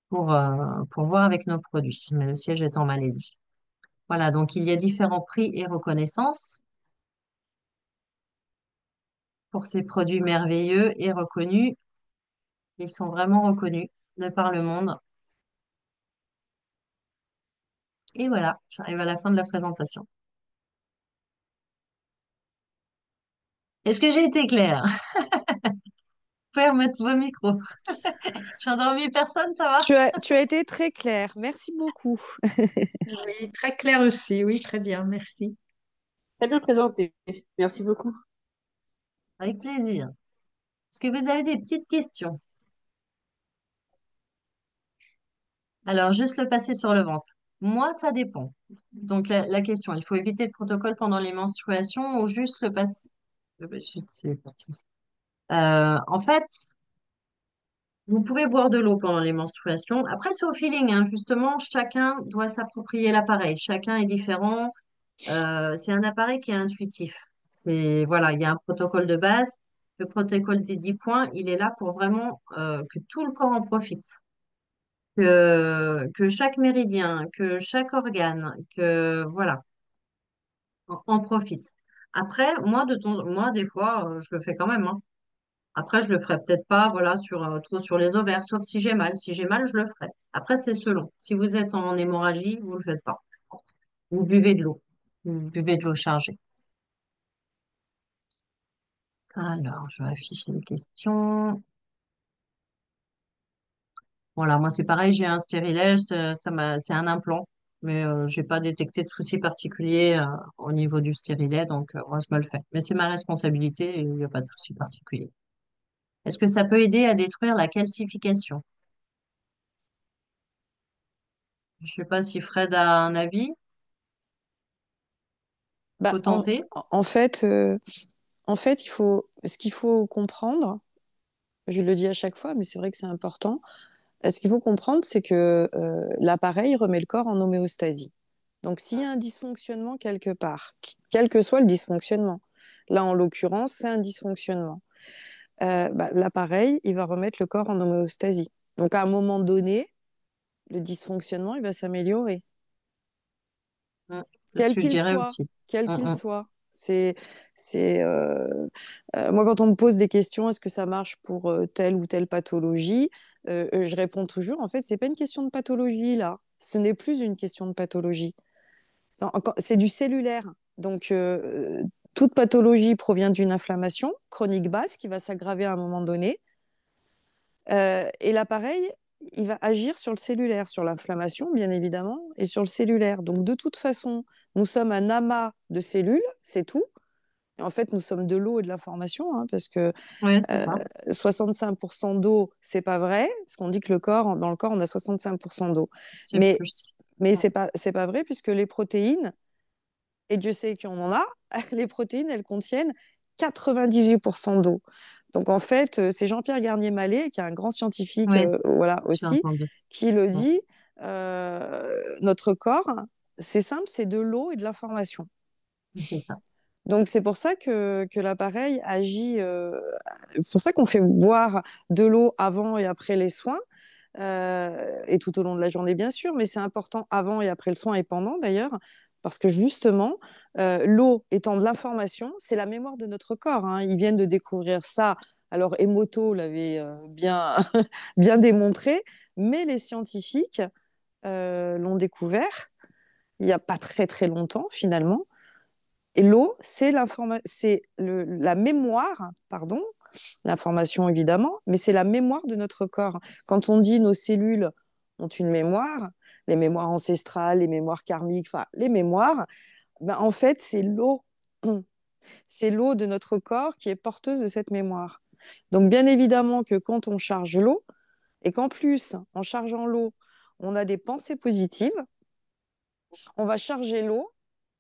pour voir avec nos produits. Mais le siège est en Malaisie. Voilà, donc il y a différents prix et reconnaissances pour ces produits merveilleux et reconnus. Ils sont vraiment reconnus de par le monde. Et voilà, j'arrive à la fin de la présentation. Est-ce que j'ai été claire? Vous pouvez remettre vos micros. J'ai endormi personne, ça va? Tu as été très clair. Merci beaucoup. Oui, très clair aussi. Oui, très bien, merci. Très bien présenté. Merci beaucoup. Avec plaisir. Est-ce que vous avez des petites questions? Alors, juste le passer sur le ventre. Moi, ça dépend. Donc, la question, il faut éviter le protocole pendant les menstruations ou juste le passer. Chut, c'est parti. En fait, vous pouvez boire de l'eau pendant les menstruations. Après, c'est au feeling, hein. Justement, chacun doit s'approprier l'appareil. Chacun est différent. C'est un appareil qui est intuitif. C'est, voilà, il y a un protocole de base. Le protocole des 10 points, il est là pour vraiment que tout le corps en profite. Que chaque méridien, que chaque organe, que voilà, en profite. Après, moi, des fois, je le fais quand même, hein. Après, je le ferai peut-être pas, voilà, trop sur les ovaires, sauf si j'ai mal. Si j'ai mal, je le ferai. Après, c'est selon. Si vous êtes en hémorragie, vous le faites pas. Vous buvez de l'eau. Vous buvez de l'eau chargée. Alors, je vais afficher les questions. Voilà, moi, c'est pareil, j'ai un stérilet, c'est un implant, mais j'ai pas détecté de soucis particuliers au niveau du stérilet, donc moi, je me le fais. Mais c'est ma responsabilité et il n'y a pas de soucis particuliers. Est-ce que ça peut aider à détruire la calcification? Je sais pas si Fred a un avis. Bah, Faut tenter. en fait, ce qu'il faut comprendre, je le dis à chaque fois, mais c'est vrai que c'est important. Ce qu'il faut comprendre, c'est que l'appareil remet le corps en homéostasie. Donc, s'il y a un dysfonctionnement quelque part, quel que soit le dysfonctionnement, là en l'occurrence, c'est un dysfonctionnement, bah, l'appareil, il va remettre le corps en homéostasie. Donc, à un moment donné, le dysfonctionnement, il va s'améliorer, Mm. C'est ce quel que je qu'il dirais soit, aussi. quel Mm, qu'il mm. soit. C'est moi, quand on me pose des questions, est-ce que ça marche pour telle ou telle pathologie, je réponds toujours, en fait, c'est pas une question de pathologie là. Ce n'est plus une question de pathologie. C'est du cellulaire. Donc, toute pathologie provient d'une inflammation chronique basse qui va s'aggraver à un moment donné. Et l'appareil, il va agir sur le cellulaire, sur l'inflammation, bien évidemment, et sur le cellulaire. Donc, de toute façon, nous sommes un amas de cellules, c'est tout. Et en fait, nous sommes de l'eau et de l'information, hein, parce que Oui, c'est euh, ça. 65% d'eau, c'est pas vrai, parce qu'on dit que dans le corps, on a 65% d'eau. C'est Mais, plus. mais c'est pas vrai, puisque les protéines, et Dieu sait qu'on en a, les protéines, elles contiennent 98% d'eau. Donc en fait, c'est Jean-Pierre Garnier-Mallet, qui est un grand scientifique, Oui, voilà j'ai aussi, entendu. qui le Mm. dit. Notre corps, c'est simple, c'est de l'eau et de l'information. C'est ça. Donc c'est pour ça que l'appareil agit. C'est pour ça qu'on fait boire de l'eau avant et après les soins, et tout au long de la journée bien sûr, mais c'est important avant et après le soin et pendant d'ailleurs, parce que justement, l'eau étant de l'information, c'est la mémoire de notre corps, hein. Ils viennent de découvrir ça. Alors Emoto l'avait bien bien démontré, mais les scientifiques l'ont découvert il n'y a pas très très longtemps finalement. Et l'eau, c'est la mémoire, pardon, l'information évidemment, mais c'est la mémoire de notre corps. Quand on dit nos cellules ont une mémoire, les mémoires ancestrales, les mémoires karmiques, enfin les mémoires, ben, en fait c'est l'eau. C'est l'eau de notre corps qui est porteuse de cette mémoire. Donc bien évidemment que quand on charge l'eau, et qu'en plus, en chargeant l'eau, on a des pensées positives, on va charger l'eau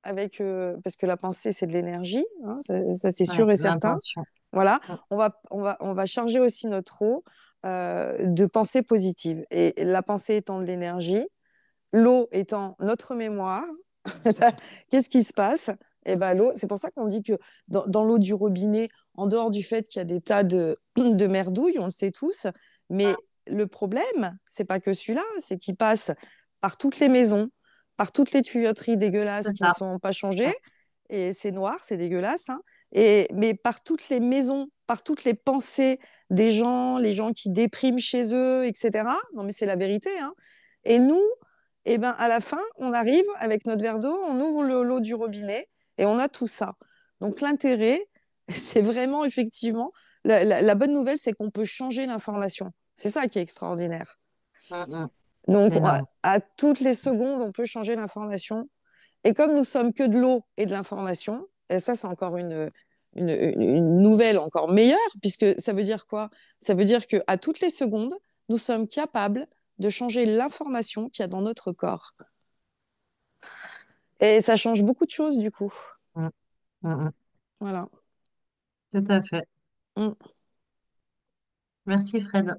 parce que la pensée, c'est de l'énergie, hein, ça c'est Ouais, sûr et certain. l'intention. Voilà, Mm. on va charger aussi notre eau de pensées positives. Et la pensée étant de l'énergie, l'eau étant notre mémoire, qu'est-ce qui se passe? Eh ben, l'eau, c'est pour ça qu'on dit que dans l'eau du robinet, en dehors du fait qu'il y a des tas de merdouilles, on le sait tous, mais le problème, c'est pas que celui-là, c'est qu'il passe par toutes les maisons, par toutes les tuyauteries dégueulasses C'est qui ne ça. sont pas changées, Mm. et c'est noir, c'est dégueulasse, hein. Mais par toutes les maisons, par toutes les pensées des gens, les gens qui dépriment chez eux, etc. Non, mais c'est la vérité, hein. Et nous, et ben à la fin, on arrive avec notre verre d'eau, on ouvre l'eau du robinet et on a tout ça. Donc l'intérêt, c'est vraiment effectivement la bonne nouvelle, c'est qu'on peut changer l'information. C'est ça qui est extraordinaire. Mm, mm. Donc C'est énorme. à toutes les secondes, on peut changer l'information. Et comme nous sommes que de l'eau et de l'information, et ça c'est encore une nouvelle encore meilleure, puisque ça veut dire quoi? Ça veut dire qu'à toutes les secondes, nous sommes capables de changer l'information qu'il y a dans notre corps. Et ça change beaucoup de choses, du coup. Mm, mm, mm. Voilà. Tout à fait. Mm. Merci Fred.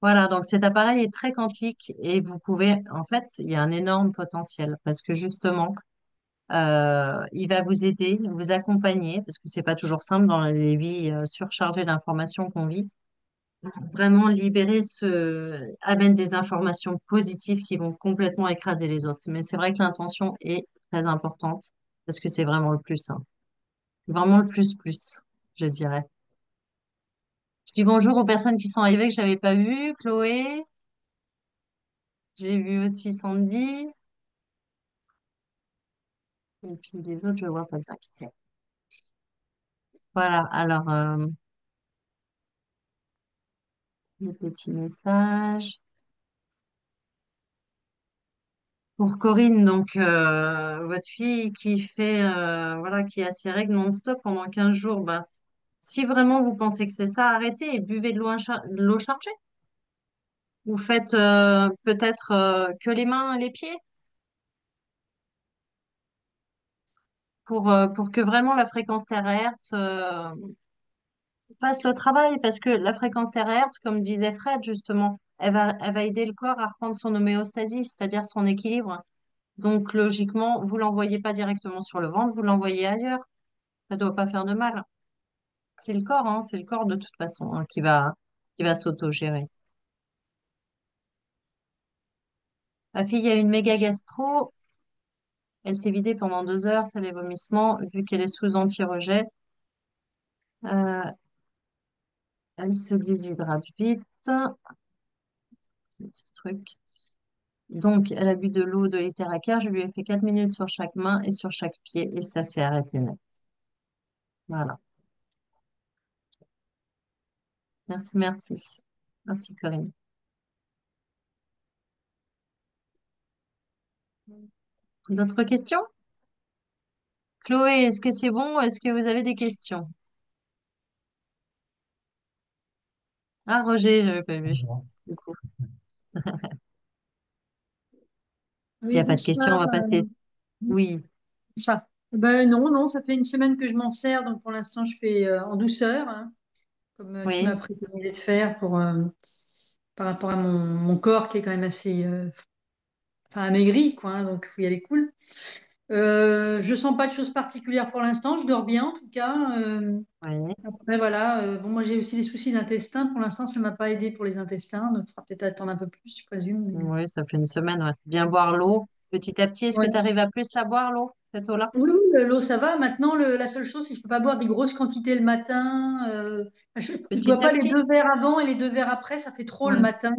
Voilà, donc cet appareil est très quantique et vous pouvez, en fait, il y a un énorme potentiel parce que justement, il va vous aider, vous accompagner, parce que c'est pas toujours simple dans les vies surchargées d'informations qu'on vit. Vraiment libérer amène des informations positives qui vont complètement écraser les autres. Mais c'est vrai que l'intention est très importante parce que c'est vraiment le plus, hein. C'est vraiment le plus, je dirais. Je dis bonjour aux personnes qui sont arrivées que j'avais pas vues. Chloé, j'ai vu aussi Sandy, et puis les autres, je vois pas bien qui c'est. Voilà, alors, le petit message. Pour Corinne, donc votre fille qui fait voilà, qui a ses règles non-stop pendant 15 jours, bah, si vraiment vous pensez que c'est ça, arrêtez et buvez de l'eau chargée. Vous faites peut-être que les mains et les pieds pour que vraiment la fréquence terahertz fasse le travail, parce que la fréquence terahertz, comme disait Fred justement, elle va aider le corps à reprendre son homéostasie, c'est-à-dire son équilibre. Donc logiquement, vous l'envoyez pas directement sur le ventre, vous l'envoyez ailleurs. Ça doit pas faire de mal. C'est le corps, hein, c'est le corps de toute façon hein, qui va s'auto-gérer. Ma fille a une méga gastro. Elle s'est vidée pendant 2 heures, c'est les vomissements. Vu qu'elle est sous anti-rejet, euh, elle se déshydrate vite. Petit truc. Donc, elle a bu de l'eau de l'Iteracar. Je lui ai fait 4 minutes sur chaque main et sur chaque pied et ça s'est arrêté net. Voilà. Merci, merci. Merci, Corinne. D'autres questions? Chloé, est-ce que c'est bon ou est-ce que vous avez des questions? Ah, Roger, j'avais pas vu. Du coup, s'il n'y Oui, a pas de questions, on bonsoir. va passer. Oui, Bonsoir. Ben non, non, ça fait une semaine que je m'en sers, donc pour l'instant je fais en douceur, hein, comme tu m'as oui, préconisé de faire par rapport à mon corps qui est quand même assez enfin, amaigri, quoi, hein, donc il faut y aller cool. Je sens pas de choses particulières pour l'instant, je dors bien en tout cas. oui, Après voilà, bon moi j'ai aussi des soucis d'intestin, pour l'instant ça m'a pas aidé pour les intestins, donc il faudra peut-être attendre un peu plus, je présume. oui, ça fait une semaine, ouais. Bien boire l'eau. Petit à petit, est-ce que tu Ouais. arrives à plus la boire, l'eau, cette eau-là? Oui, oui, l'eau, ça va. Maintenant, la seule chose, c'est que je peux pas boire des grosses quantités le matin. Je bois Petit à pas les petit? 2 verres avant et les 2 verres après, ça fait trop le Ouais. matin.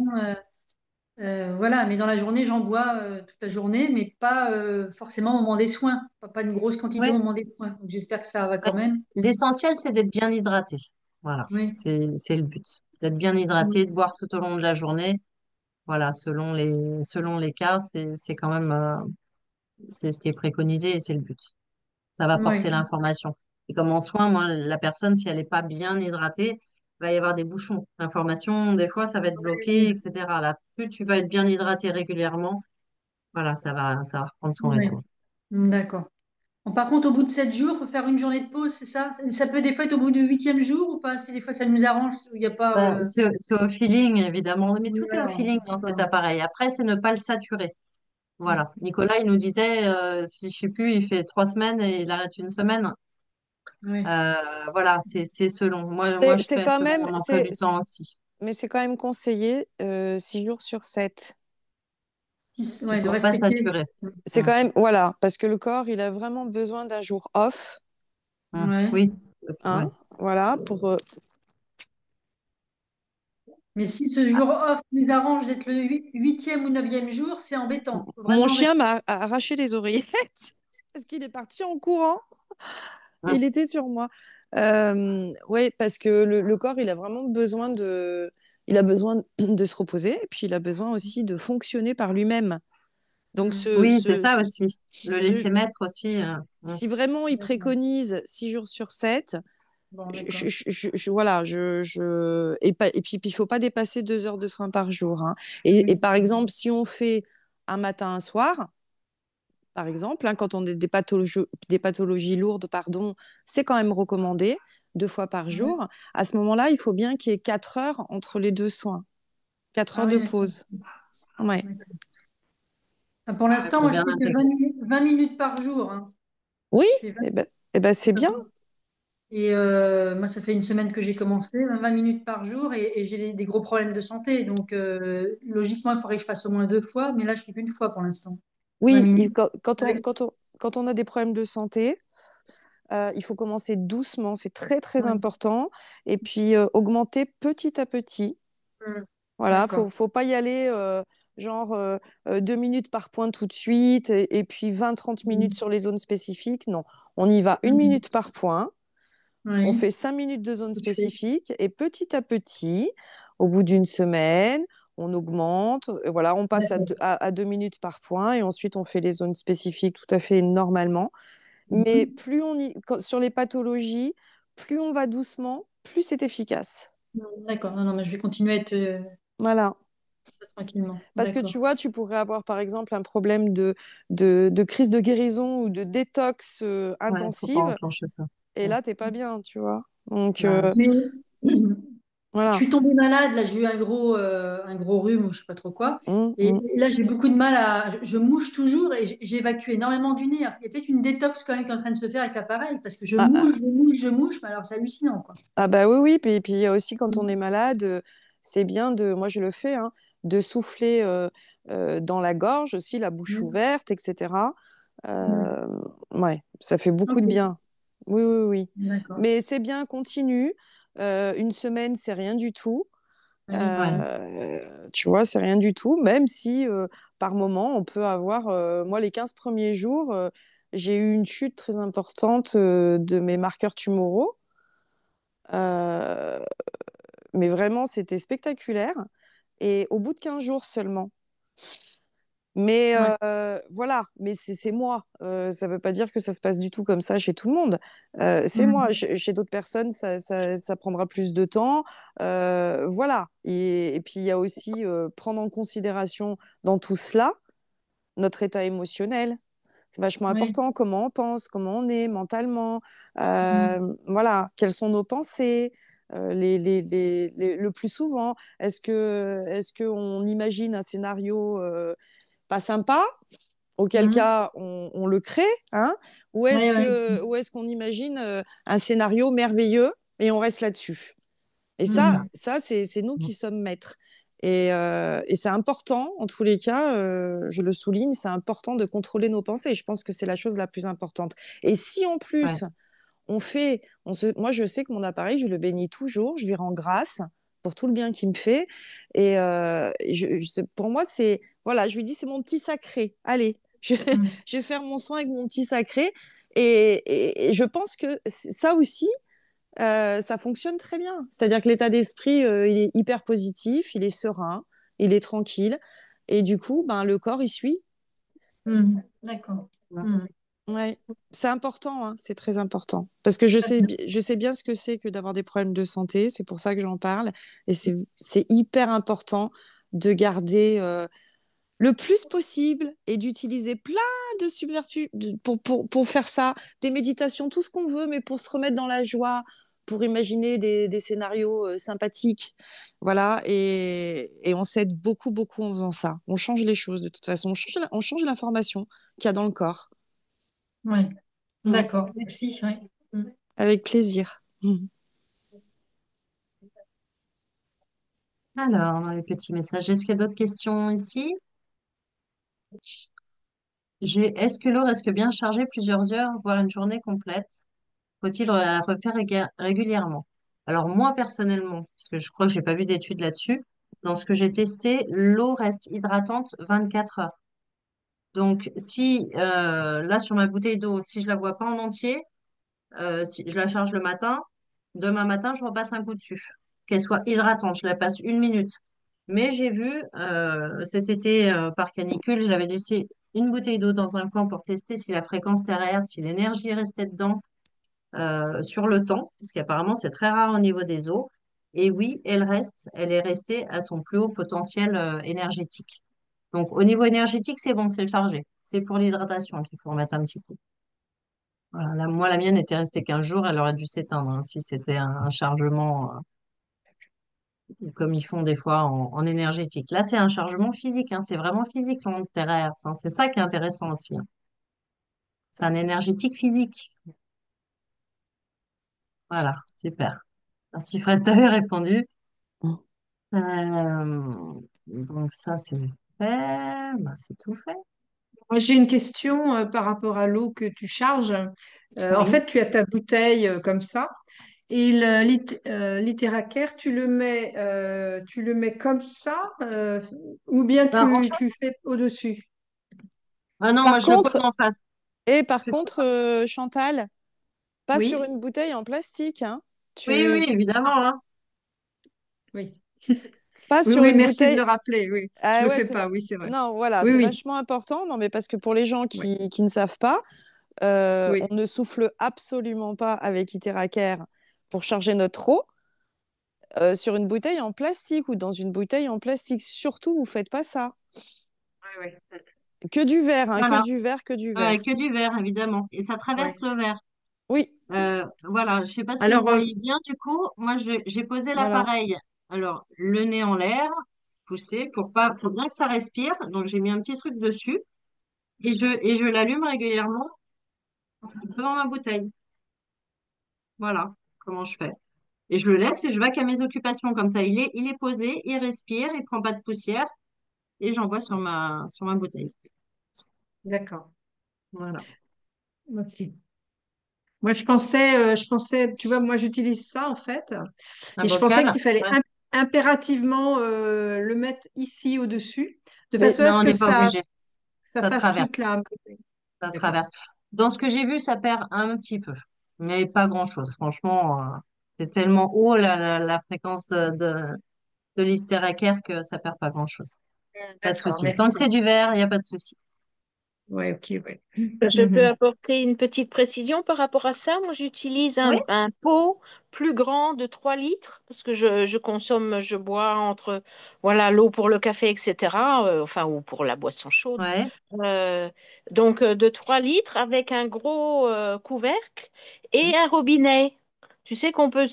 Voilà, mais dans la journée, j'en bois toute la journée, mais pas forcément au moment des soins. Pas une grosse quantité au Ouais. moment des soins. Donc, j'espère que ça va Ouais. quand même. L'essentiel, c'est d'être bien hydraté. Voilà, Oui, c'est le but. D'être bien hydraté, oui, de boire tout au long de la journée. Voilà, selon les cas, c'est quand même c'est ce qui est préconisé et c'est le but. Ça va porter oui, l'information. Et comme en soins, moi, la personne, si elle n'est pas bien hydratée, il va y avoir des bouchons. L'information, des fois, ça va être bloqué, oui, etc. Là, plus tu vas être bien hydraté régulièrement, voilà, ça va reprendre son oui. rythme. D'accord. Bon, par contre, au bout de 7 jours, il faut faire une journée de pause, c'est ça? Ça peut des fois être au bout du 8e jour ou pas? Si des fois ça nous arrange, il n'y a pas. Ben, c'est au feeling, évidemment, mais tout est au Voilà, feeling dans cet d'accord. appareil. Après, c'est ne pas le saturer. Voilà. Nicolas, il nous disait, si je sais plus, il fait 3 semaines et il arrête une semaine. Oui. Voilà, c'est selon. Moi, je C'est fais quand selon même, mon emploi du temps aussi. mais c'est quand même conseillé 6 jours sur 7. C'est Ouais, de pour pas respecter. saturer. C'est Mm. quand même, voilà, parce que le corps, il a vraiment besoin d'un jour off, Mm. Ouais. Oui, hein, ouais. voilà, Mais si ce jour off nous arrange d'être le 8e ou 9e jour, c'est embêtant. Faut Mon vraiment chien respecter. m'a arraché les oreillettes parce qu'il est parti en courant. Mm. Il était sur moi. Oui, parce que le corps, il a vraiment besoin il a besoin de se reposer, et puis il a besoin aussi de fonctionner par lui-même. Donc, Hmm. Oui, c'est ça aussi. Le ce- laisser mettre aussi. si vraiment il D'accord. préconise 6 jours sur 7, Bon, d'accord. voilà, et puis il faut pas dépasser 2 heures de soins par jour, hein. Et Oui. par exemple, si on fait un matin, un soir, par exemple, hein, quand on a des pathologies lourdes, pardon, c'est quand même recommandé 2 fois par Ouais. jour. À ce moment-là, il faut bien qu'il y ait 4 heures entre les deux soins, quatre Ah heures oui, de d'accord. pause. Ouais. D'accord. Ah, pour Il l'instant, faut moi, je bien fais que intégrer. 20 minutes par jour, hein. Oui, Je fais 20 eh ben, c'est bien. Et moi, ça fait une semaine que j'ai commencé, 20 minutes par jour, et j'ai des gros problèmes de santé. Donc, logiquement, il faudrait que je fasse au moins 2 fois, mais là, je fais qu'une fois pour l'instant. 20 Oui, minutes. Avec- quand on a des problèmes de santé, il faut commencer doucement, c'est très très Ouais. important. Et puis augmenter petit à petit. Hmm. Voilà, D'accord. faut pas y aller genre 2 minutes par point tout de suite, et puis 20-30 minutes Hmm. sur les zones spécifiques. Non, on y va une Hmm. minute par point. On Oui. fait 5 minutes de zone Tout de fait. spécifique, et petit à petit, au bout d'une semaine, on augmente. Et voilà, on passe D'accord. à 2 minutes par point, et ensuite on fait les zones spécifiques tout à fait normalement. Mais Mhm. sur les pathologies, plus on va doucement, plus c'est efficace. D'accord. Non, non, mais je vais continuer à être Voilà. ça tranquillement. Parce que D'accord. tu vois, tu pourrais avoir par exemple un problème de crise de guérison ou de détox Ouais, faut pas intensive, enclencher ça. et Mm. là, t'es pas bien, tu vois. Donc, Bah, Mais je voilà. suis tombée malade, là j'ai eu un gros rhume ou je sais pas trop quoi. Hum, Et hum. là j'ai beaucoup de mal je mouche toujours et j'évacue énormément du nez. Alors, il y a peut-être une détox quand même qui est en train de se faire avec l'appareil parce que je Ah, ah, mouche, je mouche, je mouche, mais alors c'est hallucinant quoi. ah bah oui, oui. Puis il y a aussi quand on est malade, c'est bien moi je le fais, hein, de souffler dans la gorge aussi, la bouche Mm. ouverte, etc. Mm. Euh, ouais, ça fait beaucoup de Ok, bien. Oui, oui, oui. d'accord. Mais c'est bien, continue. Une semaine, c'est rien du tout. Oui. ouais. Tu vois, c'est rien du tout, même si par moment, on peut avoir, moi, les 15 premiers jours, j'ai eu une chute très importante de mes marqueurs tumoraux. Euh, mais vraiment, c'était spectaculaire. Et au bout de 15 jours seulement. Mais Ouais. voilà, mais c'est moi. Ça veut pas dire que ça se passe du tout comme ça chez tout le monde. C'est moi. Mhm. Chez d'autres personnes, ça prendra plus de temps. Voilà. Et puis, il y a aussi prendre en considération dans tout cela notre état émotionnel. C'est vachement Oui. important comment on pense, comment on est mentalement. Mhm. Voilà, quelles sont nos pensées. Le plus souvent, est-ce que on imagine un scénario pas sympa, auquel Mhm. cas on le crée, hein, Oui, oui. ou est-ce qu'on imagine un scénario merveilleux et on reste là-dessus. Et Mhm. c'est nous qui sommes maîtres. Et c'est important, en tous les cas, je le souligne, c'est important de contrôler nos pensées. Je pense que c'est la chose la plus importante. Et si en Ouais. plus, moi, je sais que mon appareil, je le bénis toujours, je lui rends grâce pour tout le bien qu'il me fait. Pour moi, voilà, je lui dis, c'est mon petit sacré. Allez, Mhm. je vais faire mon soin avec mon petit sacré. Et je pense que ça aussi, ça fonctionne très bien. C'est-à-dire que l'état d'esprit, il est hyper positif, il est serein, il est tranquille. Et du coup, ben, le corps, il suit. Mhm. D'accord. Ouais. Mhm. Ouais. C'est important, hein, c'est très important. Parce que je sais bien ce que c'est que d'avoir des problèmes de santé, c'est pour ça que j'en parle. Et c'est hyper important de garder le plus possible et d'utiliser plein de subterfuges pour faire ça, des méditations, tout ce qu'on veut, mais pour se remettre dans la joie, pour imaginer des scénarios sympathiques. Voilà, et on s'aide beaucoup, beaucoup en faisant ça. On change les choses de toute façon, on change l'information qu'il y a dans le corps. Oui. Mm. D'accord. Merci. Oui. Mhm. Avec plaisir. Mm. Alors, dans les petits messages, est-ce qu'il y a d'autres questions ici? Est-ce que l'eau reste bien chargée plusieurs heures, voire une journée complète? Faut-il la refaire régulièrement? Alors, moi, personnellement, parce que je crois que j'ai pas vu d'études là-dessus, dans ce que j'ai testé, l'eau reste hydratante 24 heures. Donc, si là, sur ma bouteille d'eau, si je la vois pas en entier, si je la charge le matin, demain matin, je repasse un coup dessus. Qu'elle soit hydratante, je la passe 1 minute. Mais j'ai vu cet été par canicule, j'avais laissé une bouteille d'eau dans un coin pour tester si la fréquence thermique, si l'énergie restait dedans sur le temps, parce qu'apparemment c'est très rare au niveau des eaux. Et oui, elle est restée à son plus haut potentiel énergétique. Donc au niveau énergétique, c'est bon, c'est chargé. C'est pour l'hydratation qu'il faut remettre un petit peu. Voilà, moi, la mienne était restée 15 jours, elle aurait dû s'éteindre hein, si c'était un chargement comme ils font des fois en énergétique. Là, c'est un chargement physique, hein, c'est vraiment physique, l'onde terahertz, hein. C'est ça qui est intéressant aussi, hein. C'est un énergétique physique. Voilà, super. Merci Fred, t'avais répondu. Donc ça, c'est fait. Ben, c'est tout fait. Moi, j'ai une question par rapport à l'eau que tu charges. En Oui. fait, tu as ta bouteille comme ça. Et le littéracaire, tu le mets comme ça ou bien Ben, tu fais au-dessus? ah non, moi, Par je le pose contre, en face. par C'est trop- contre, Chantal, pas sur Oui, une bouteille en plastique, hein. Oui, Tu, oui, évidemment, hein. oui. pas Oui, sur oui, une merci de bouteille. le rappeler. Oui, je Ah le ouais, fais c'est pas. Oui, c'est vrai. non, voilà, Oui, c'est oui, vachement important. Non, mais parce que pour les gens oui, qui ne savent pas, on oui. ne souffle absolument pas avec Iteracare pour charger notre eau sur une bouteille en plastique ou dans une bouteille en plastique. Surtout, vous faites pas ça. Oui, oui. Que du verre, hein, que Voilà. du verre, que du Ouais, verre. que du verre, évidemment. Et ça traverse Oui. le verre. Oui, Voilà, je sais pas si vous Alors, voyez bien, du coup, moi j'ai posé voilà. l'appareil, alors le nez en l'air, poussé pour bien que ça respire, donc j'ai mis un petit truc dessus et je l'allume régulièrement devant ma bouteille. Voilà comment je fais. Et je le laisse et je vais qu'à mes occupations comme ça. Il est posé, il respire, il prend pas de poussière et j'envoie sur ma bouteille. d'accord. Voilà. Ok. Moi, je pensais, tu vois, moi, j'utilise ça en fait, Un et je pensais bocal? qu'il fallait Ouais. impérativement le mettre ici au-dessus, de Mais façon à non, ce on que n'est pas obligé. ça Ça fasse toute traverse. la. Ça D'accord. traverse. Dans ce que j'ai vu, ça perd un petit peu, mais pas grand-chose. Franchement, c'est tellement haut la fréquence de l'Iteraker que ça perd pas grand-chose. Pas de D'accord, souci. Tant que merci. c'est du verre, il n'y a pas de souci. Ouais, ok, ouais. Je peux Mhm. apporter une petite précision par rapport à ça. Moi, j'utilise Oui, un pot plus grand de 3 litres parce que je consomme, je bois entre voilà, l'eau pour le café, etc. Enfin, ou pour la boisson chaude. ouais, Euh, donc, de 3 litres avec un gros couvercle et un robinet. Tu sais on peut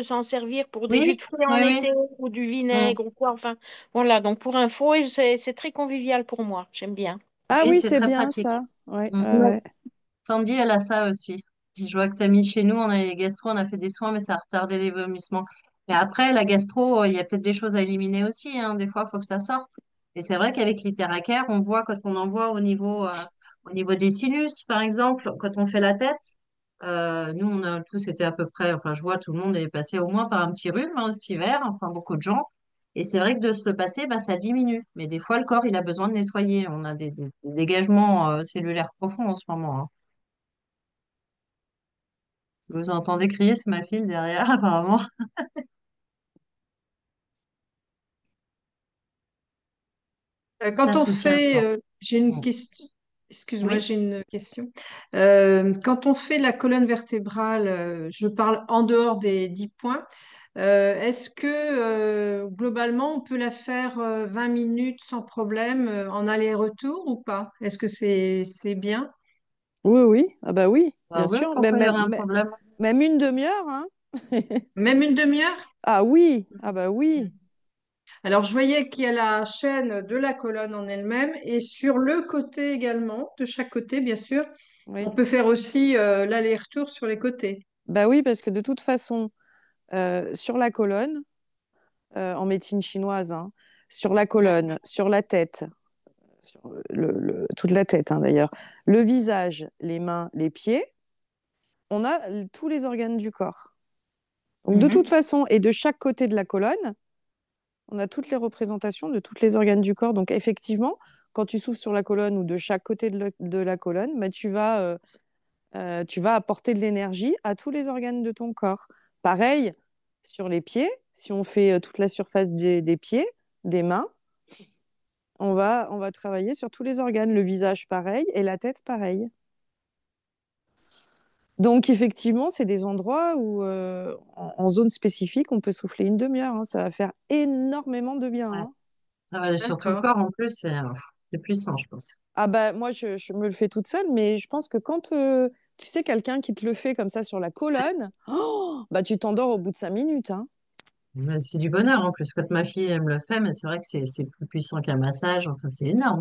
s'en servir pour des oui, jus de fruits en oui, oui. été ou du Mm. vinaigre ou quoi. Enfin, voilà. Donc, pour info, et c'est très convivial pour moi. J'aime bien. Ah Oui, oui, c'est c'est très bien pratique. ça. Ouais, Mm. ouais, ouais. Sandy, elle a ça aussi. Je vois que tu as mis chez nous, on a les gastro, on a fait des soins, mais ça a retardé les vomissements. Mais après, la gastro, il y a peut-être des choses à éliminer aussi, hein. Des fois, il faut que ça sorte. Et c'est vrai qu'avec l'Itéracare, on voit quand on en voit au niveau des sinus, par exemple, quand on fait la tête. Nous, on a tous été à peu près, enfin, je vois tout le monde est passé au moins par un petit rhume, hein, cet hiver, enfin, beaucoup de gens. Et c'est vrai que de se le passer, bah, ça diminue. Mais des fois, le corps, il a besoin de nettoyer. On a des dégagements cellulaires profonds en ce moment, hein. Vous entendez crier, c'est ma fille derrière, apparemment. Quand Ça on soutient fait, fort. j'ai une Mm. question. Excuse-moi, Oui, j'ai une question. Quand on fait la colonne vertébrale, je parle en dehors des 10 points. Est-ce que globalement on peut la faire 20 minutes sans problème en aller-retour ou pas? Est-ce que c'est bien? Oui, oui. Ah bah oui, bah bien oui, sûr. pourquoi il y aurait un problème? Même une demi-heure, hein. Même une demi-heure? Ah oui, ah bah oui, Alors, je voyais qu'il y a la chaîne de la colonne en elle-même et sur le côté également, de chaque côté, bien sûr, on oui. peut faire aussi l'aller-retour sur les côtés. Bah oui, parce que de toute façon, sur la colonne, en médecine chinoise, hein, sur la colonne, sur la tête, sur toute la tête hein, d'ailleurs, le visage, les mains, les pieds, on a tous les organes du corps. Donc de toute Mhm. façon, et de chaque côté de la colonne, on a toutes les représentations de tous les organes du corps. Donc effectivement, quand tu souffles sur la colonne ou de chaque côté de la colonne, bah, tu vas apporter de l'énergie à tous les organes de ton corps. Pareil sur les pieds, si on fait toute la surface des pieds, des mains, on va travailler sur tous les organes, le visage pareil et la tête pareil. Donc effectivement, c'est des endroits où, en zone spécifique, on peut souffler une demi-heure, hein. Ça va faire énormément de bien, Ouais, hein. ça va aller sur tout le D'accord. corps en plus, c'est puissant, je pense. Ah bah moi, je me le fais toute seule, mais je pense que quand tu sais quelqu'un qui te le fait comme ça sur la colonne, oh, bah tu t'endors au bout de 5 minutes, hein. Mais c'est du bonheur en plus. Quand ma fille elle me le fait, mais c'est vrai que c'est plus puissant qu'un massage. Enfin, c'est énorme.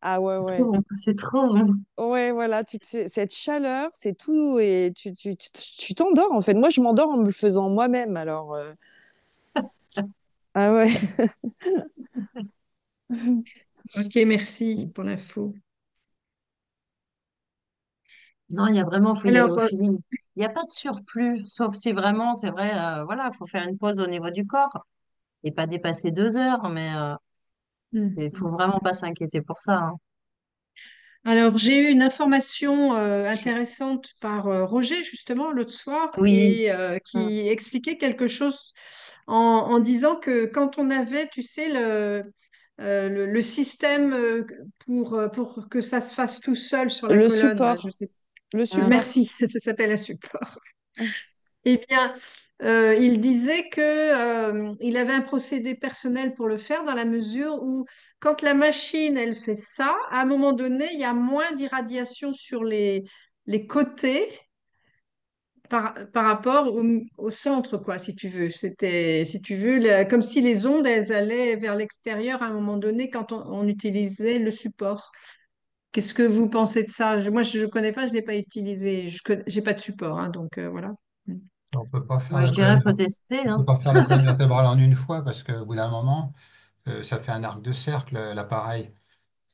Ah ouais, C'est trop ouais. bon. C'est trop bon. Ouais, voilà, cette chaleur, c'est tout, et tu t'endors en fait. Moi, je m'endors en me le faisant moi-même, alors. Ah ouais. Ok, merci pour l'info. Non, il y a vraiment, faut y aller Alors, au feeling. Il n'y a pas de surplus, sauf si vraiment, c'est vrai, voilà, il faut faire une pause au niveau du corps et pas dépasser 2 heures, mais il faut mhm. vraiment pas s'inquiéter pour ça, hein. Alors, j'ai eu une information intéressante par Roger, justement, l'autre soir, Oui. et Mm. qui expliquait quelque chose en disant que quand on avait, tu sais, le système pour que ça se fasse tout seul sur la Le colonne, là, je support, sais. le support. Merci, ça s'appelle un support. Eh bien, il disait que il avait un procédé personnel pour le faire dans la mesure où quand la machine, elle fait ça, à un moment donné, il y a moins d'irradiation sur les côtés par rapport au centre, quoi, si tu veux. C'était, si tu veux, comme si les ondes, elles allaient vers l'extérieur à un moment donné quand on utilisait le support. Qu'est-ce que vous pensez de ça? Moi, je ne connais pas, je ne l'ai pas utilisé. Je n'ai pas de support, hein, donc voilà. On peut pas faire Moi, la je dirais, colonne, faut tester, on hein. peut pas faire la colonne vertébrale en une fois parce qu'au bout d'un moment, ça fait un arc de cercle, l'appareil.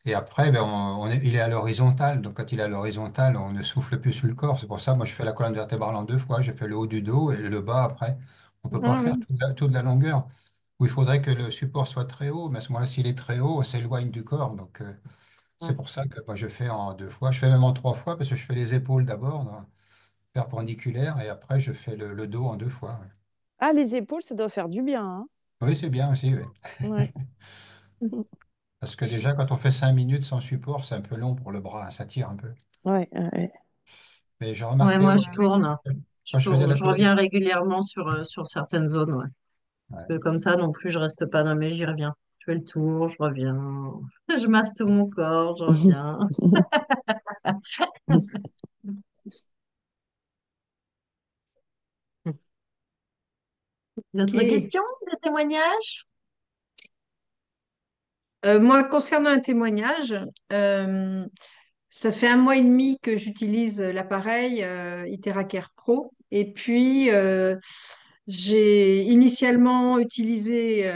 Et après, ben, il est à l'horizontale. Donc, quand il est à l'horizontale, on ne souffle plus sur le corps. C'est pour ça, moi, je fais la colonne vertébrale en deux fois. J'ai fait le haut du dos et le bas après. On peut pas Ah faire oui. toute la longueur. Ou il faudrait que le support soit très haut. Mais à ce moment-là, s'il est très haut, on s'éloigne du corps. Donc, c'est Mm. pour ça que moi, je fais en deux fois. Je fais même en trois fois parce que je fais les épaules d'abord, perpendiculaires, et après, je fais le dos en deux fois. Ouais. Ah, les épaules, ça doit faire du bien, hein. Oui, c'est bien aussi. Oui. Ouais. Parce que déjà, quand on fait 5 minutes sans support, c'est un peu long pour le bras, hein, ça tire un peu. Ouais, ouais. Mais j'ai Ouais, remarqué, moi, moi, je tourne. Je quand je faisais tourne. la Je télé, reviens régulièrement sur certaines zones, ouais. Parce ouais. que comme ça, non plus, je reste pas dans mais j'y reviens. Je fais le tour, je reviens. Je masse tout mon corps, je reviens. D'autres Ok. questions, des témoignages? Moi, concernant un témoignage, euh, ça fait 1 mois et demi que j'utilise l'appareil Iteracare Pro. Et puis, j'ai initialement utilisé,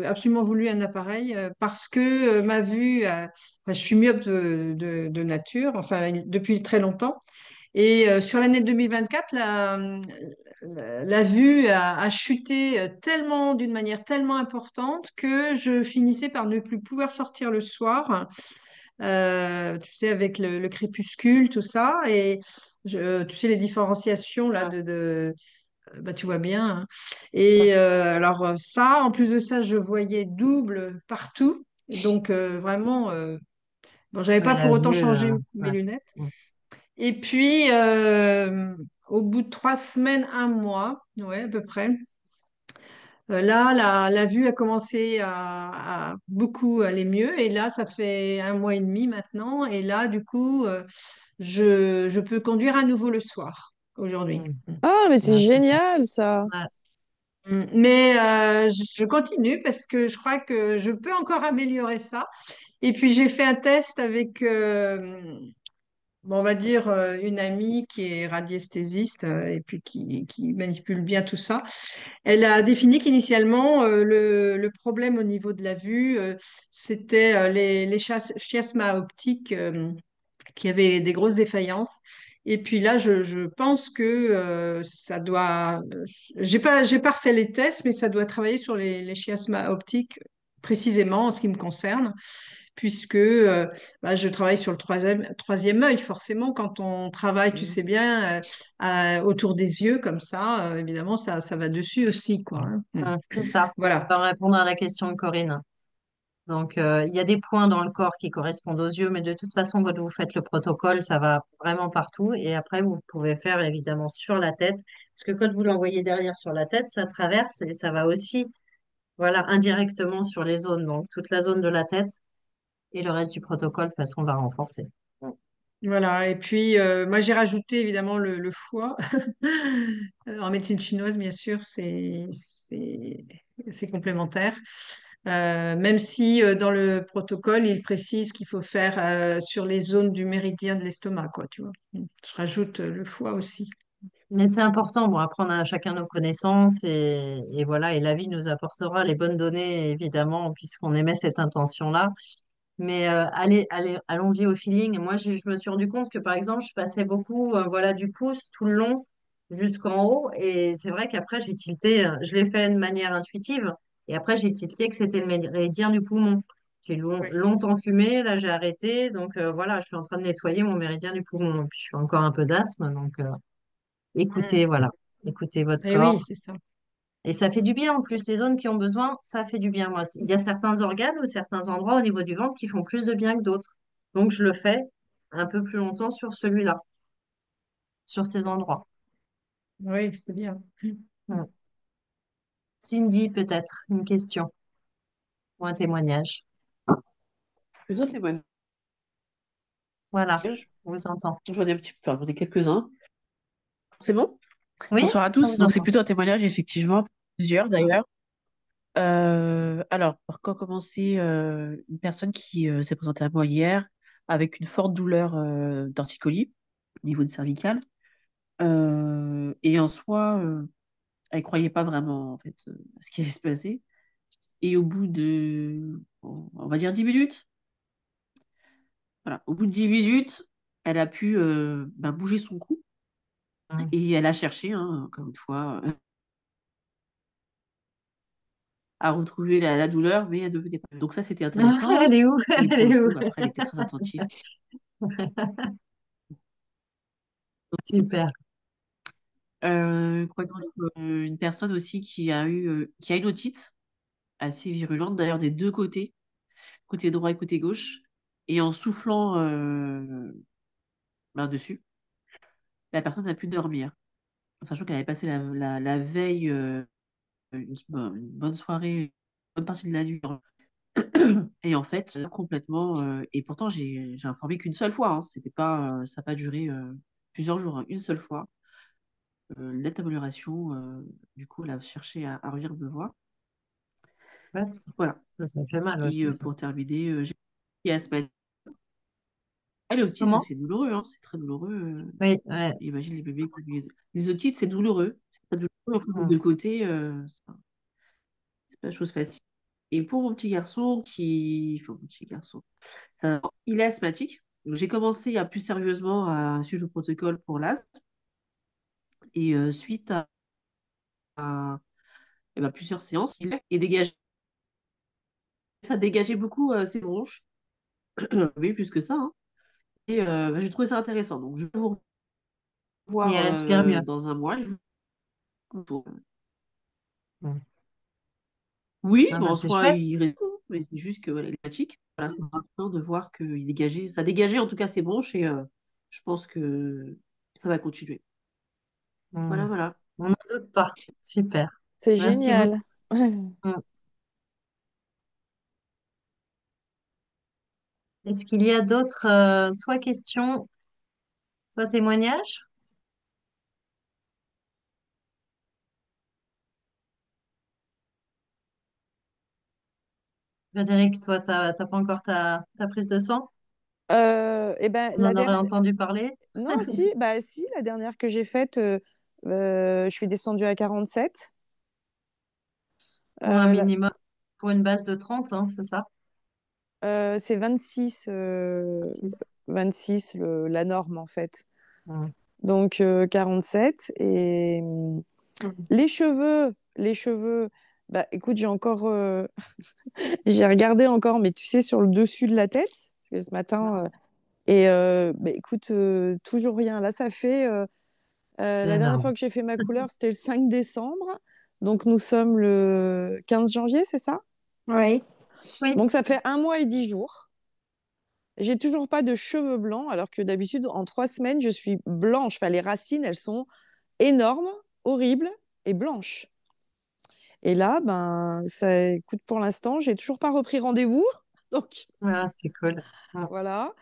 absolument voulu un appareil parce que ma vue, enfin, je suis myope de nature, enfin, depuis très longtemps. Et sur l'année 2024, la vue a chuté tellement, d'une manière tellement importante que je finissais par ne plus pouvoir sortir le soir, tu sais, avec le crépuscule, tout ça. Et tu sais, les différenciations là bah, tu vois bien, hein. Et alors ça, en plus de ça, je voyais double partout. Donc vraiment, bon, j'avais Oui, pas pour la autant vue, changé mes ouais. lunettes. Mm. Et puis, au bout de 3 semaines, 1 mois, ouais, à peu près, là, la vue a commencé à beaucoup aller mieux. Et là, ça fait 1 mois et demi maintenant. Et là, du coup, je peux conduire à nouveau le soir, aujourd'hui. Mm. Ah, mais c'est Ouais, super. génial, ça. Ouais. Mais je continue parce que je crois que je peux encore améliorer ça. Et puis, j'ai fait un test avec, bon, on va dire, une amie qui est radiesthésiste et puis qui manipule bien tout ça. Elle a défini qu'initialement, le problème au niveau de la vue, c'était les chiasmas optiques qui avaient des grosses défaillances. Et puis là, je pense que ça doit. J'ai pas refait les tests, mais ça doit travailler sur les chiasmas optiques précisément en ce qui me concerne, puisque bah, je travaille sur le troisième œil. Forcément, quand on travaille, tu sais bien, autour des yeux comme ça, évidemment, ça va dessus aussi, quoi, hein. C'est ça. Voilà. Pour répondre à la question de Corinne. Donc, il y a des points dans le corps qui correspondent aux yeux, mais de toute façon, quand vous faites le protocole, ça va vraiment partout. Et après, vous pouvez faire évidemment sur la tête, parce que quand vous l'envoyez derrière sur la tête, ça traverse et ça va aussi, voilà, indirectement sur les zones. Donc, toute la zone de la tête et le reste du protocole, de toute façon, va renforcer. Voilà, et puis moi j'ai rajouté évidemment le foie. En médecine chinoise, bien sûr, c'est complémentaire. Même si dans le protocole, il précise qu'il faut faire sur les zones du méridien de l'estomac, quoi, tu vois. Je rajoute le foie aussi. Mais c'est important, bon, apprendre à chacun nos connaissances et voilà, et la vie nous apportera les bonnes données, évidemment, puisqu'on émet cette intention-là. Mais allons-y au feeling. Moi, je me suis rendu compte que, par exemple, je passais beaucoup voilà, du pouce tout le long jusqu'en haut. Et c'est vrai qu'après, j'ai tilté, je l'ai fait de manière intuitive. Et après, j'ai tilté que c'était le méridien du poumon. J'ai Oui. longtemps fumé, là, j'ai arrêté. Donc voilà, je suis en train de nettoyer mon méridien du poumon. Et puis, je suis encore un peu d'asthme. Donc écoutez, Mm. voilà, écoutez votre Et oui, corps. c'est ça. Et ça fait du bien en plus, les zones qui ont besoin, ça fait du bien. Moi, il y a certains organes ou certains endroits au niveau du ventre qui font plus de bien que d'autres. Donc, je le fais un peu plus longtemps sur celui-là, sur ces endroits. Oui, c'est bien. Mm. Cindy, peut-être, une question ou un témoignage. Plusieurs témoignages. Voilà, on vous entend. J'en ai un petit peu, enfin, j'en ai quelques-uns. C'est bon? Oui, Bonsoir à on tous. vous Donc, c'est entend. plutôt un témoignage, effectivement, plusieurs d'ailleurs. Alors, par quoi commencer? Une personne qui s'est présentée à moi hier avec une forte douleur torticolis au niveau de cervical. Et en soi, elle croyait pas vraiment en fait à ce qui allait se passer. Et au bout de, on va dire 10 minutes, voilà, au bout de 10 minutes, elle a pu bouger son cou Mm. et elle a cherché, hein, encore une fois, à retrouver la douleur, mais elle ne venait pas. Donc ça, c'était Ah, elle intéressant. est où? Et Elle pour le est où? coup, bah, après, elle était très attentive. Super. Quoi d'autre. Une personne aussi qui a une otite assez virulente, d'ailleurs des deux côtés. côté droit et côté gauche, et en soufflant dessus, la personne n'a pu dormir. Sachant qu'elle avait passé la veille une bonne soirée, une bonne partie de la nuit. Et en fait, complètement. Et pourtant, j'ai informé qu'une seule fois. Hein, c'était pas, ça n'a pas duré plusieurs jours. Hein, une seule fois. Nette amélioration. Du coup, elle a cherché à revenir me voir. Ouais, Voilà. ça fait mal Et aussi, ça. pour terminer, j'ai asthmatique. Ah, les otites, Comment? c'est douloureux. Hein, c'est très douloureux. Oui, ouais. Imagine les bébés les otites, c'est douloureux. C'est très douloureux. En plus, des Mm. deux côtés, c'est pas chose facile. Et pour mon petit garçon Enfin, mon petit garçon. Il est asthmatique. Donc, j'ai commencé à plus sérieusement à suivre le protocole pour l'asthme. Et suite à, plusieurs séances, ça dégageait beaucoup ses bronches. Oui, plus que ça. Hein. Et j'ai trouvé ça intéressant. Donc, je vais vous Il revoir respire mieux. dans un mois. Pour- Mm. Oui, Ah bon, bah, en c'est soi, chouette. il répond, mais c'est juste que voilà, il est asthmatique. Voilà, c'est important de voir qu'il dégageait, ça dégageait en tout cas ses bronches et je pense que ça va continuer. Mm. Voilà, voilà. On n'en doute pas. Super. C'est Merci beaucoup. génial. Mm. Est-ce qu'il y a d'autres, soit questions, soit témoignages? Frédéric, toi, t'as pas encore ta prise de sang? Et ben, On en aurait entendu parler? non, si, bah, si, la dernière que j'ai faite, je suis descendue à 47. Pour un La- minimum, pour une base de 30, hein, c'est ça? c'est 26, 6. 26 la norme, en fait. Mm. Donc, 47. Et les cheveux, bah, écoute, j'ai regardé encore, mais tu sais, sur le dessus de la tête, parce que ce matin, et bah, écoute, toujours rien. Là, ça fait, C'est la dernière énorme. fois que j'ai fait ma couleur, c'était le 5 décembre. Donc, nous sommes le 15 janvier, c'est ça? Oui. Oui, Donc, ça fait 1 mois et 10 jours. J'ai toujours pas de cheveux blancs, alors que d'habitude, en 3 semaines, je suis blanche. Enfin, les racines, elles sont énormes, horribles et blanches. Et là, ben, ça, écoute, pour l'instant, j'ai toujours pas repris rendez-vous. Donc, ah, c'est cool. Mm. voilà.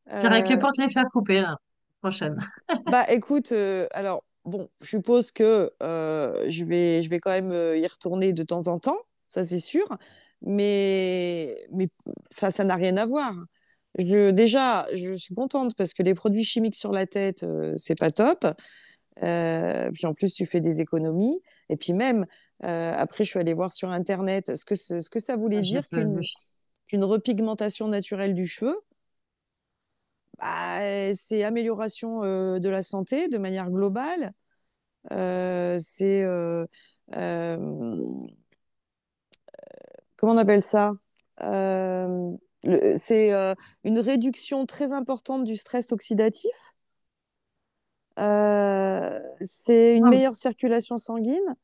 J'irai que Euh, pour te les faire couper, la prochaine. Bah, écoute, alors, bon, je suppose que je vais quand même y retourner de temps en temps, ça c'est sûr, mais enfin, ça n'a rien à voir. Déjà, je suis contente parce que les produits chimiques sur la tête, c'est pas top. Puis en plus, tu fais des économies. Et puis même, après, je suis allée voir sur Internet ce que ça voulait Ah, j'ai dire pas vu. qu'une repigmentation naturelle du cheveu. Bah, c'est amélioration de la santé de manière globale. C'est euh, comment on appelle ça? C'est une réduction très importante du stress oxydatif. C'est une Ah, meilleure circulation sanguine.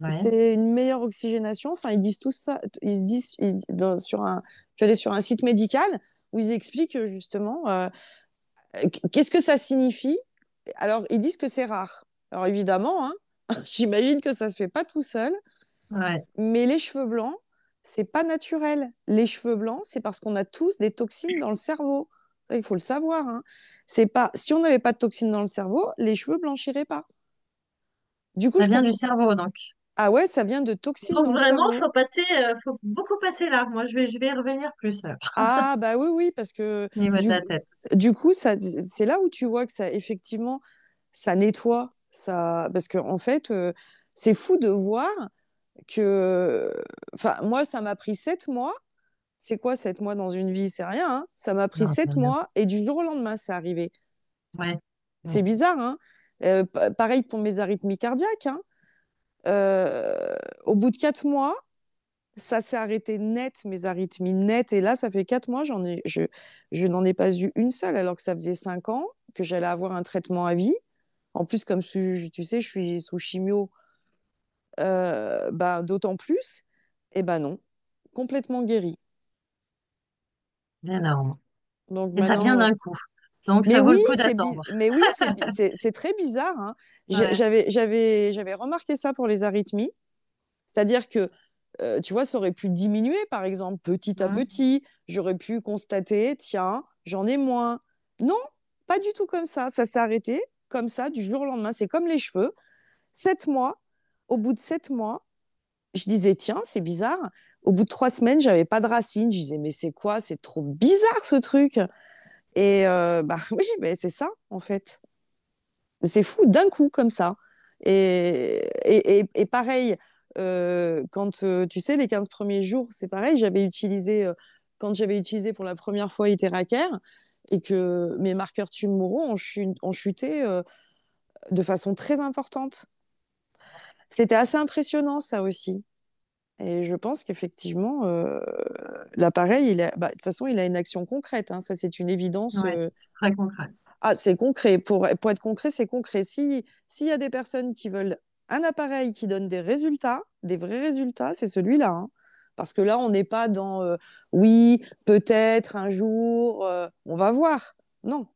ouais. C'est une meilleure oxygénation. Enfin, ils disent tout ça. Ils se disent je suis allée sur un site médical où ils expliquent justement qu'est-ce que ça signifie. Alors, ils disent que c'est rare. Alors, évidemment, hein, j'imagine que ça se fait pas tout seul. Ouais. Mais les cheveux blancs, c'est pas naturel. Les cheveux blancs, c'est parce qu'on a tous des toxines dans le cerveau. Ça, il faut le savoir, hein. C'est pas, si on n'avait pas de toxines dans le cerveau, les cheveux blanchiraient pas. Du coup, Ça je vient du comprends. cerveau, donc. Ah ouais, ça vient de toxines Donc dans le vraiment, cerveau. faut beaucoup passer là. Moi, je vais y revenir plus alors, Ah bah oui, oui, parce que au niveau de du, la tête. du coup, c'est là où tu vois que ça, effectivement, ça nettoie. Parce que en fait, c'est fou de voir que, enfin, moi, ça m'a pris 7 mois. C'est quoi 7 mois dans une vie? C'est rien, hein. Ça m'a pris Non, c'est sept bien. mois et du jour au lendemain, c'est arrivé. Ouais. Mm. C'est bizarre, hein. Pareil pour mes arythmies cardiaques, hein. Au bout de 4 mois, ça s'est arrêté net, mes arythmies net. Et là, ça fait 4 mois, je n'en ai pas eu une seule, alors que ça faisait 5 ans que j'allais avoir un traitement à vie. En plus, comme tu sais, je suis sous chimio, ben, d'autant plus. Et ben non, complètement guérie. C'est énorme. Donc Et ça vient maintenant, d'un coup. Donc, mais ça vaut oui, le coup d'attendre. mais oui, c'est très bizarre, hein. Ouais. J'avais remarqué ça pour les arythmies. C'est-à-dire que, tu vois, ça aurait pu diminuer, par exemple, petit à Mhm. petit. J'aurais pu constater, tiens, j'en ai moins. Non, pas du tout comme ça. Ça s'est arrêté comme ça du jour au lendemain. C'est comme les cheveux. 7 mois, au bout de 7 mois, je disais, tiens, c'est bizarre. Au bout de 3 semaines, j'avais pas de racines. Je disais, mais c'est quoi? C'est trop bizarre ce truc. Et bah oui, mais c'est ça, en fait. C'est fou, d'un coup, comme ça. Et pareil, quand, tu sais, les 15 premiers jours, c'est pareil, quand j'avais utilisé pour la première fois Iteraker, et que mes marqueurs tumoraux ont chuté de façon très importante. C'était assez impressionnant, ça aussi. Et je pense qu'effectivement, l'appareil, bah, de toute façon, il a une action concrète, hein, ça, c'est une évidence. Ouais, c'est très concret. Ah, c'est concret. Pour être concret, c'est concret. S'il y a des personnes qui veulent un appareil qui donne des résultats, des vrais résultats, c'est celui-là, hein. Parce que là, on n'est pas dans oui, peut-être un jour, on va voir. Non,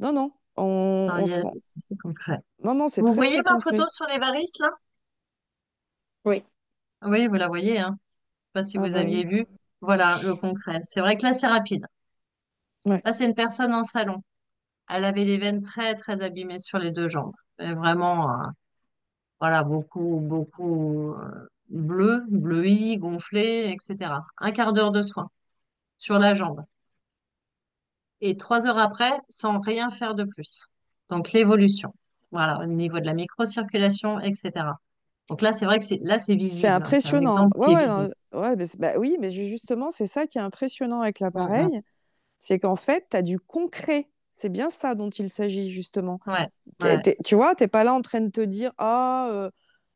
non, non. Non, On se rend. c'est concret. Non, non, c'est Vous très, voyez très ma photo concret. sur les varices, là? Oui. Oui, vous la voyez, hein. Je sais pas si Ah vous bah aviez oui. vu. Voilà, le concret. C'est vrai que là, c'est rapide. Ouais. Là, c'est une personne en salon. Elle avait les veines très, très abîmées sur les deux jambes. Et vraiment, voilà, beaucoup, beaucoup bleu, bleui, gonflé, etc. Un quart d'heure de soin sur la jambe. Et 3 heures après, sans rien faire de plus. Donc, l'évolution. Voilà, au niveau de la microcirculation, etc. Donc là, c'est vrai que c'est C'est visible, hein. C'est un impressionnant. exemple Ouais, qui est ouais, visible. non, ouais, bah oui, mais justement, c'est ça qui est impressionnant avec Mm, mm. l'appareil, c'est qu'en fait, tu as du concret. C'est bien ça dont il s'agit, justement. Ouais, ouais. Tu vois, t'es pas là en train de te dire, ah,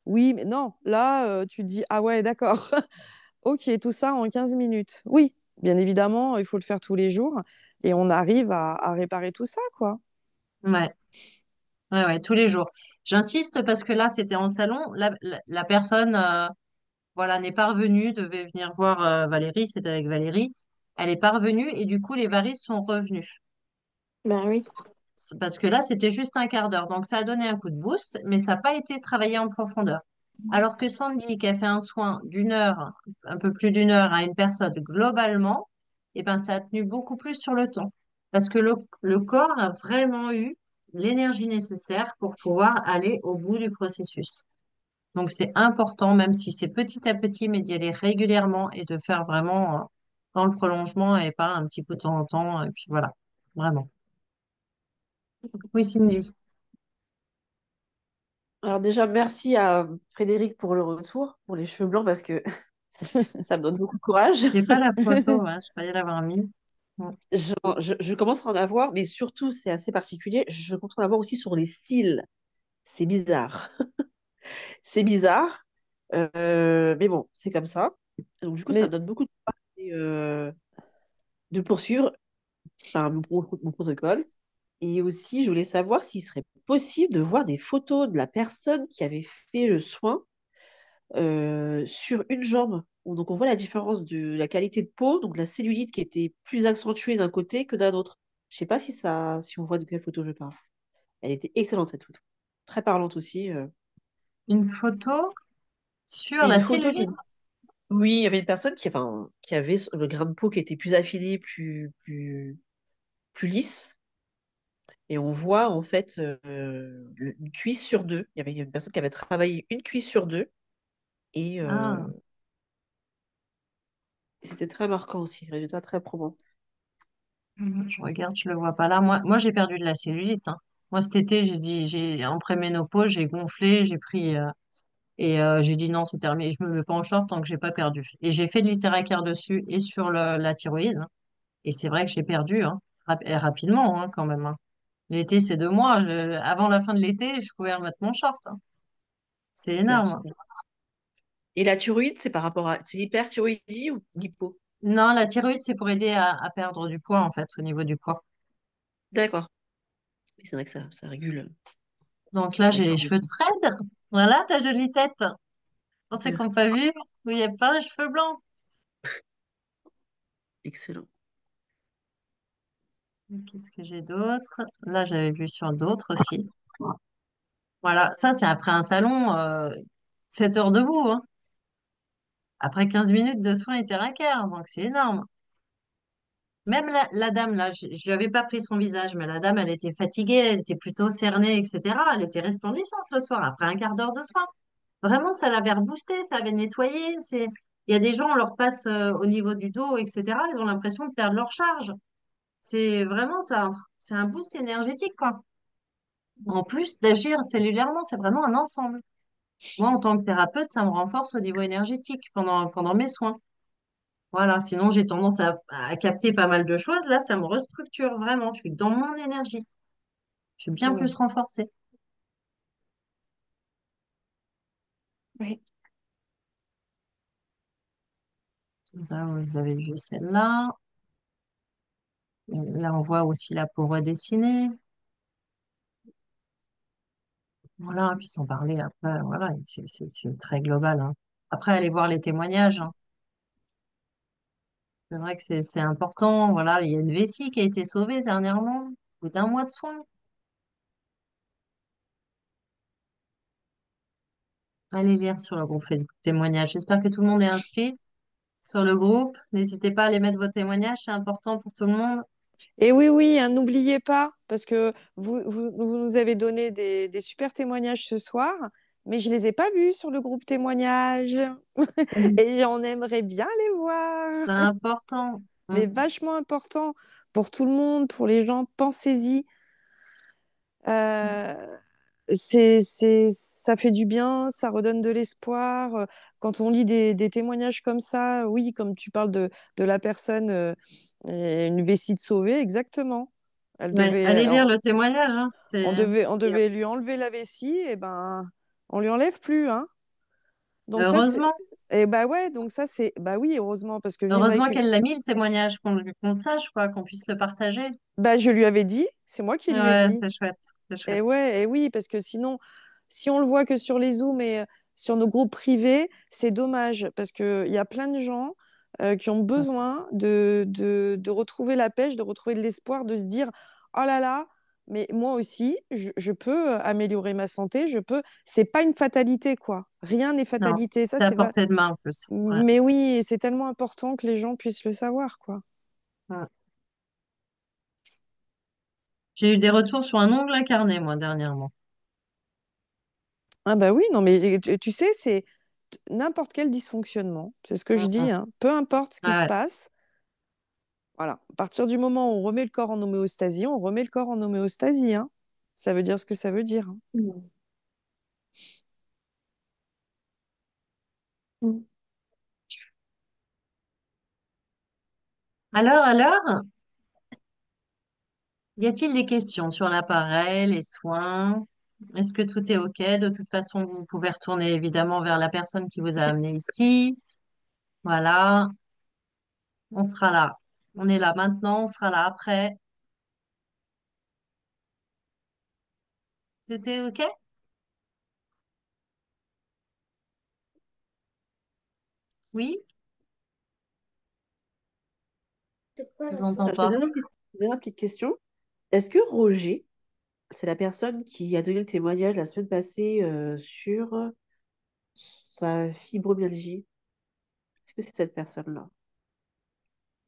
oui, mais non, là, tu te dis, ah ouais, d'accord, ok, tout ça en 15 minutes. Oui, bien évidemment, il faut le faire tous les jours et on arrive à réparer tout ça, quoi. Ouais. Ouais, ouais, tous les jours. J'insiste parce que là, c'était en salon. La personne, voilà, n'est pas revenue, devait venir voir Valérie, c'était avec Valérie. Elle est pas revenue et du coup, les varices sont revenues. Ben oui. C'est parce que là, c'était juste un quart d'heure. Donc, ça a donné un coup de boost, mais ça n'a pas été travaillé en profondeur. Alors que Sandy, qui a fait un soin d'1 heure, un peu plus d'1 heure à une personne globalement, eh ben, ça a tenu beaucoup plus sur le temps. Parce que le corps a vraiment eu l'énergie nécessaire pour pouvoir aller au bout du processus. Donc, c'est important, même si c'est petit à petit, mais d'y aller régulièrement et de faire vraiment dans le prolongement et pas un petit peu de temps en temps. Et puis voilà, vraiment. Oui, Cindy. Alors déjà, merci à Frédéric pour le retour, pour les cheveux blancs, parce que ça me donne beaucoup de courage. J'ai pas la photo, ouais, je croyais l'avoir mise. Mm. Je commence à en avoir, mais surtout, c'est assez particulier. Je commence à en avoir aussi sur les cils. C'est bizarre. C'est bizarre. Mais bon, c'est comme ça. Donc, du coup, ça me Mais, donne beaucoup de courage de poursuivre enfin, mon protocole. Et aussi, je voulais savoir s'il serait possible de voir des photos de la personne qui avait fait le soin sur une jambe. Donc, on voit la différence de la qualité de peau, donc la cellulite qui était plus accentuée d'un côté que d'un autre. Je sais pas si on voit de quelle photo je parle. Elle était excellente cette photo. Très parlante aussi. Une photo sur Une la photo cellulite. oui, il y avait une personne qui avait le grain de peau qui était plus affilé, plus lisse. Et on voit en fait une cuisse sur deux. Il y avait une personne qui avait travaillé une cuisse sur deux. Et Ah, c'était très marquant aussi. Résultat très probant. je regarde, je le vois pas là. Moi j'ai perdu de la cellulite, hein. Moi, cet été, j'ai dit, en préménopause, j'ai gonflé, j'ai pris, j'ai dit non, c'est terminé. Je me mets pas en short tant que j'ai pas perdu. Et j'ai fait de l'hytéracare dessus et sur la thyroïde, hein. Et c'est vrai que j'ai perdu, hein, et rapidement, hein, quand même, hein. L'été, c'est 2 mois. Avant la fin de l'été, je pouvais remettre mon short, hein. C'est Super, énorme. super. Et la thyroïde, c'est par rapport à... C'est l'hyperthyroïdie ou l'hypo? Non, la thyroïde, c'est pour aider à perdre du poids, en fait, au niveau du poids. D'accord. Oui, c'est vrai que ça régule. Donc là, Ça j'ai régule les cheveux de complètement. Fred. Voilà, ta jolie tête. Pour ceux qui Bien. n'ont pas vu, où il n'y a pas les cheveux blancs. Excellent. Qu'est-ce que j'ai d'autre? Là, j'avais vu sur d'autres aussi. Voilà, ça, c'est après un salon, 7 heures debout, hein. Après 15 minutes de soins interacaires, donc c'est énorme. Même la dame, là, je n'avais pas pris son visage, mais la dame, elle était fatiguée, elle était plutôt cernée, etc. Elle était resplendissante le soir, après un quart d'heure de soins. Vraiment, ça l'avait reboosté, ça avait nettoyé. Il y a des gens, on leur passe au niveau du dos, etc. Ils ont l'impression de perdre leur charge. C'est vraiment ça, c'est un boost énergétique, quoi. En plus d'agir cellulairement, c'est vraiment un ensemble. Moi, en tant que thérapeute, ça me renforce au niveau énergétique pendant mes soins. Voilà, sinon j'ai tendance à capter pas mal de choses. Là, ça me restructure vraiment. Je suis dans mon énergie. Je suis bien Mm. plus renforcée. Oui. Ça, vous avez vu celle-là. Et là, on voit aussi la peau redessinée. Voilà, puis sans parler après, voilà, c'est très global, hein. Après, allez voir les témoignages, hein. C'est vrai que c'est important. Voilà, il y a une vessie qui a été sauvée dernièrement, au bout d'un mois de soins. Allez lire sur le groupe Facebook témoignages. J'espère que tout le monde est inscrit sur le groupe. N'hésitez pas à aller mettre vos témoignages, c'est important pour tout le monde. Et oui, oui, hein, n'oubliez pas, parce que vous nous avez donné des super témoignages ce soir, mais je ne les ai pas vus sur le groupe témoignages. Et j'en aimerais bien les voir. C'est important. Mais Mm. vachement important pour tout le monde, pour les gens, pensez-y. Euh, ça fait du bien, ça redonne de l'espoir. Quand on lit des témoignages comme ça, oui, comme tu parles de la personne, une vessie de sauvée, exactement. Elle Ouais, devait, allez lire le témoignage, hein. on Et devait lui enlever la vessie, et ben, on lui enlève plus, hein. Donc ça, c'est, heureusement, et bah ouais, donc ça, c'est, bah oui, heureusement, parce que vivre heureusement avec une, qu'elle l'a mis, le témoignage, qu'on le sache, quoi, qu'on puisse le partager. bah je lui avais dit, c'est moi qui lui ai Ouais, dit. c'est chouette. C'est Et chouette. ouais, et oui, parce que sinon, si on le voit que sur les Zooms et sur nos groupes privés, c'est dommage, parce qu'il y a plein de gens qui ont besoin de retrouver la pêche, de retrouver de l'espoir, de se dire, oh là là, mais moi aussi, je peux améliorer ma santé, je peux. C'est pas une fatalité, quoi. Rien n'est Non, fatalité. Ça, c'est à c'est vrai. portée de main en plus. Ouais. Mais oui, c'est tellement important que les gens puissent le savoir, quoi. Ouais. J'ai eu des retours sur un ongle incarné, moi, dernièrement. Ah bah oui, non, mais tu sais, c'est n'importe quel dysfonctionnement. C'est ce que je dis, Mm. hein. Peu importe ce qui se Ouais. passe, voilà. À partir du moment où on remet le corps en homéostasie, on remet le corps en homéostasie, hein. Ça veut dire ce que ça veut dire, hein. Mm. Mm. Alors, y a-t-il des questions sur l'appareil, les soins? Est-ce que tout est OK? De toute façon, vous pouvez retourner évidemment vers la personne qui vous a amené ici. Voilà, on sera là. On est là maintenant, on sera là après. Tout est OK? Oui? Je vous entends pas. Dernière petite question. Est-ce que Roger, c'est la personne qui a donné le témoignage la semaine passée sur sa fibromyalgie? Est-ce que c'est cette personne-là?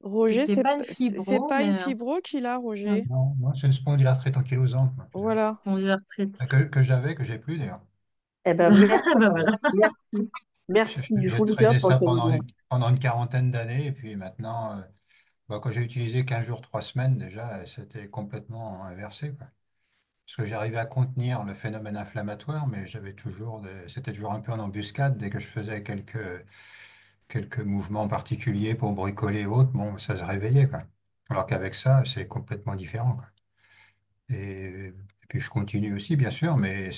Roger, C'est pas une c'est fibro, pas une mais fibro qu'il a, euh, Roger. Non, moi, c'est une spondylarthrite ankylosante moi, que j'ai. Voilà. spondylarthrite. Que j'avais, que j'ai plus d'ailleurs. Eh ben, merci. Ben voilà. Merci. Merci du J'ai fond du cœur traîné pour le ça témoignage. pendant une quarantaine d'années. Et puis maintenant, bah, quand j'ai utilisé 15 jours, 3 semaines, déjà, c'était complètement inversé, quoi. Parce que j'arrivais à contenir le phénomène inflammatoire, mais c'était toujours un peu en embuscade. Dès que je faisais quelques mouvements particuliers pour bricoler et autres, bon, ça se réveillait, quoi. Alors qu'avec ça, c'est complètement différent, quoi. Et puis je continue aussi, bien sûr, mais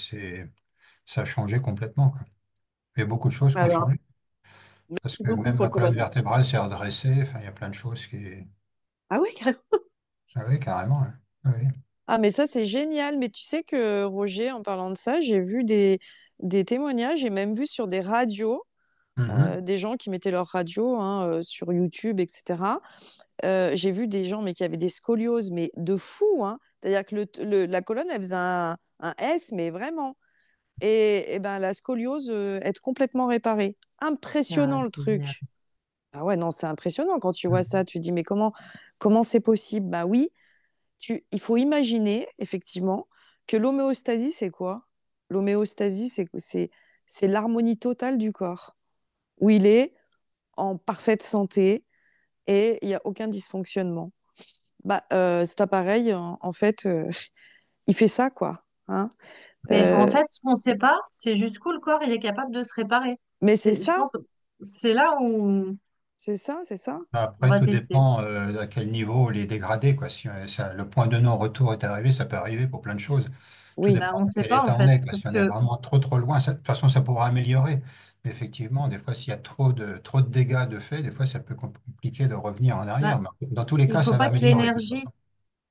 ça a changé complètement, quoi. Il y a beaucoup de choses qui ont Alors, changé. Parce merci que beaucoup même pour la le colonne témoignage. vertébrale s'est redressée. Enfin, il y a plein de choses qui. Ah oui, carrément. Ah oui, carrément, hein. Oui. Ah, mais ça, c'est génial. Mais tu sais que, Roger, en parlant de ça, j'ai vu des témoignages, j'ai même vu sur des radios Mhm. des gens qui mettaient leur radio hein, sur YouTube, etc. J'ai vu des gens mais qui avaient des scolioses, mais de fou, hein. C'est-à-dire que la colonne, elle faisait un S, mais vraiment. Et ben, la scoliose est complètement réparée. Ah, Impressionnant le génial. truc. Ah ouais, non, c'est impressionnant quand tu vois Mhm. ça. Tu te dis, mais comment c'est possible? Bah oui, il faut imaginer, effectivement, que l'homéostasie, c'est quoi? L'homéostasie, c'est l'harmonie totale du corps, où il est en parfaite santé et il n'y a aucun dysfonctionnement. Bah, cet appareil, en fait, il fait ça, quoi. Hein. Mais en Euh, fait, ce qu'on ne sait pas, c'est jusqu'où le corps il est capable de se réparer. mais c'est Je ça, pense que c'est là où c'est ça. on Après, va tout tester. dépend à quel niveau il est dégradé, quoi. Si le point de non-retour est arrivé, ça peut arriver pour plein de choses. Tout Oui. Ben, dépend on ne de sait quel pas en état on fait, est, quoi. Si parce on est que vraiment trop trop loin, de toute façon, ça pourra améliorer. Mais effectivement, des fois, s'il y a trop de dégâts de fait, des fois, ça peut compliquer de revenir en ben, arrière. Mais dans tous les il cas, faut ça va pas que améliorer, de toute façon.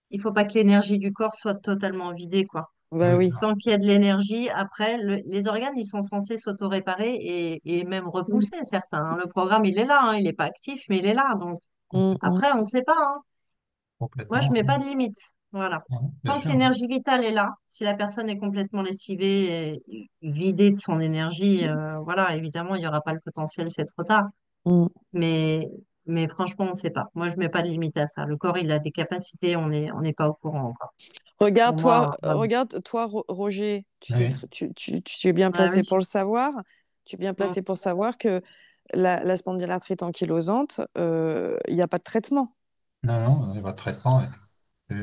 il faut pas que l'énergie du corps soit totalement vidée, quoi. Bah Oui, oui. voilà. Tant qu'il y a de l'énergie, après, les organes, ils sont censés s'auto-réparer et même repousser certains, hein. Le programme, il est là, hein, il n'est pas actif, mais il est là. Donc, Mm, mm. après, on ne sait pas, hein. Moi, je Complètement. mets pas de limite. Voilà. Ouais, bien Tant que sûr. l'énergie vitale est là, si la personne est complètement lessivée et vidée de son énergie, voilà, évidemment, il n'y aura pas le potentiel, c'est trop tard. Mm. Mais, mais franchement, on ne sait pas. Moi, je mets pas de limite à ça. Le corps, il a des capacités, on n'est pas au courant encore. Pour moi, vraiment. Regarde, toi, Roger, Oui. tu es bien Ah oui. placé pour le savoir. Tu es bien Mm. placé pour savoir que la spondylarthrite ankylosante, il n'y a pas de traitement. Non, non, on n'est pas de traitement.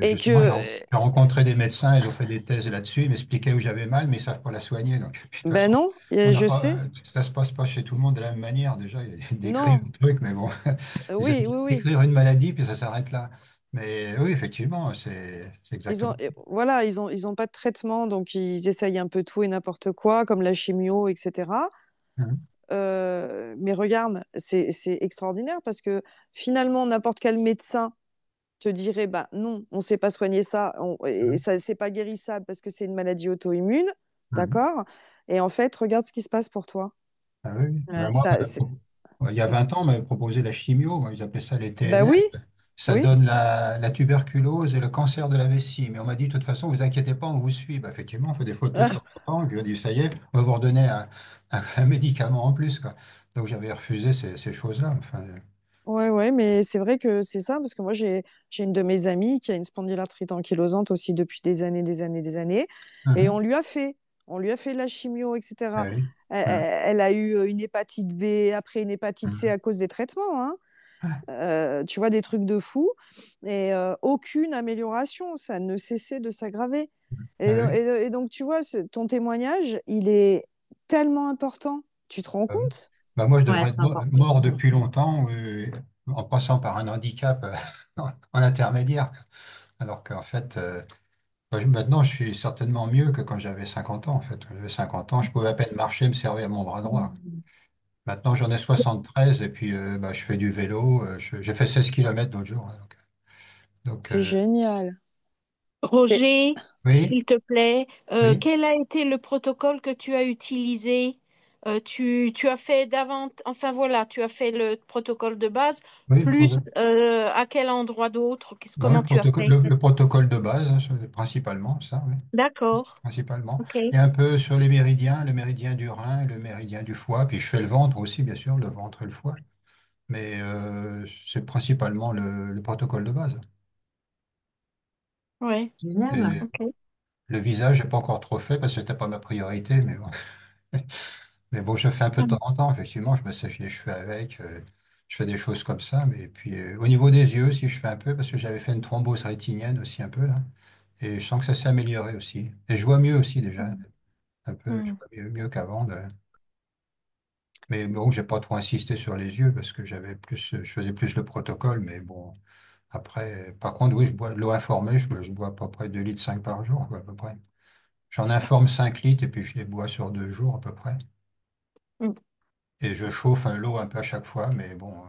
Et que, Justement, j'ai rencontré des médecins, ils ont fait des thèses là-dessus, ils m'expliquaient où j'avais mal, mais ils ne savent pas la soigner. Donc, puis, de toute ben façon, non, on n'a je pas, sais. ça se passe pas chez tout le monde de la même manière. Déjà, ils décrivent Non, le truc, mais bon, ils aiment oui, bien oui, oui. décrire une maladie, puis ça s'arrête là. Mais oui, effectivement, c'est exactement ça. Voilà, ils ont pas de traitement, donc ils essayent un peu tout et n'importe quoi, comme la chimio, etc. Mhm. Mais regarde, c'est extraordinaire parce que finalement, n'importe quel médecin te dirait, bah non, on ne sait pas soigner ça, et Mhm. ça, c'est pas guérissable parce que c'est une maladie auto-immune, Mhm. d'accord? Et en fait, regarde ce qui se passe pour toi. Ah oui, oui. Ben, Ouais. moi, Ça, c'est... il y a 20 ans, on m'avait proposé la chimio, moi, ils appelaient ça les Bah TNF. oui, Ça oui. donne la tuberculose et le cancer de la vessie. Mais on m'a dit, de toute façon, vous inquiétez pas, on vous suit. Bah, effectivement, on fait des photos de Ah, temps en temps, et puis on dit, ça y est, on va vous redonner un médicament en plus, quoi. Donc j'avais refusé ces choses-là. Enfin, ouais, ouais, mais c'est vrai que c'est ça, parce que moi, j'ai une de mes amies qui a une spondylarthrite ankylosante aussi depuis des années, des années, des années, et mhm. on lui a fait de la chimio, Ah etc. oui. Mhm. Elle a eu une hépatite B, après une hépatite C Mhm. à cause des traitements, hein. Ah, Tu vois, des trucs de fou, et aucune amélioration, ça ne cessait de s'aggraver. ah oui. Et donc, tu vois, ton témoignage, il est tellement important. Tu te rends Ah oui. compte? Bah, moi, je Ouais, devrais être c'est important. mort depuis longtemps, en passant par un handicap en intermédiaire. Alors qu'en fait, maintenant, je suis certainement mieux que quand j'avais 50 ans. En fait, quand j'avais 50 ans, je pouvais à peine marcher, me servir mon bras droit. Maintenant, j'en ai 73 et puis bah, je fais du vélo. J'ai fait 16 km l'autre jour, hein. C'est génial. C'est Roger, Oui, s'il te plaît, oui, quel a été le protocole que tu as utilisé? Tu as fait enfin voilà, tu as fait le protocole de base, oui. plus à quel endroit d'autre? Dans Comment tu as fait? le protocole de base, hein, principalement, ça, oui, D'accord, principalement. ok, Et un peu sur les méridiens, le méridien du rein, le méridien du foie. Puis je fais le ventre aussi, bien sûr, le ventre et le foie. Mais c'est principalement le protocole de base. ouais, Et Génial. ok. le visage, j'ai pas encore trop fait parce que c'était pas ma priorité, mais bon. Mais bon, je fais un peu de temps en temps, effectivement, je me sèche les cheveux avec, je fais des choses comme ça. Mais puis au niveau des yeux aussi, je fais un peu parce que j'avais fait une thrombose rétinienne aussi un peu là. Et je sens que ça s'est amélioré aussi. Et je vois mieux aussi déjà, un peu, je Hmm. vois mieux qu'avant. Mais bon, j'ai pas trop insisté sur les yeux parce que je faisais plus le protocole. Mais bon, après, par contre, oui, je bois de l'eau informée, je bois à peu près 2,5 litres par jour, quoi, à peu près. J'en informe 5 litres et puis je les bois sur 2 jours à peu près. Hmm. Et je chauffe l'eau un peu à chaque fois, mais bon,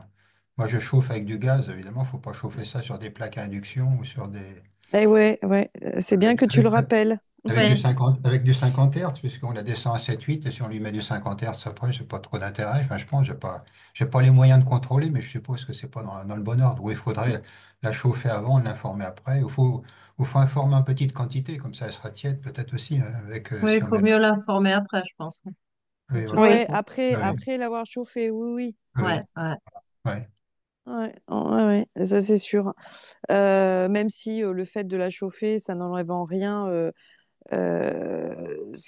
moi je chauffe avec du gaz, évidemment, il ne faut pas chauffer ça sur des plaques à induction ou sur des... Eh ouais, ouais, c'est bien que tu le Avec, rappelles. Ouais, Avec du 50 Hz, puisqu'on la descend à 7-8, et si on lui met du 50 Hz après, j'ai pas trop d'intérêt. Enfin, je pense, j'ai pas les moyens de contrôler, mais je suppose que c'est pas dans le bon ordre. Où il faudrait la chauffer avant, l'informer après. Ou faut informer en petite quantité, comme ça elle sera tiède peut-être aussi, oui, si il on faut met. mieux l'informer après, je pense, de Oui, toute voilà. Ouais, façon. Oui, après l'avoir chauffé, oui, oui. Ouais, oui, ouais. ouais, Ouais, ouais, ouais, ça c'est sûr. Même si le fait de la chauffer, ça n'enlève en rien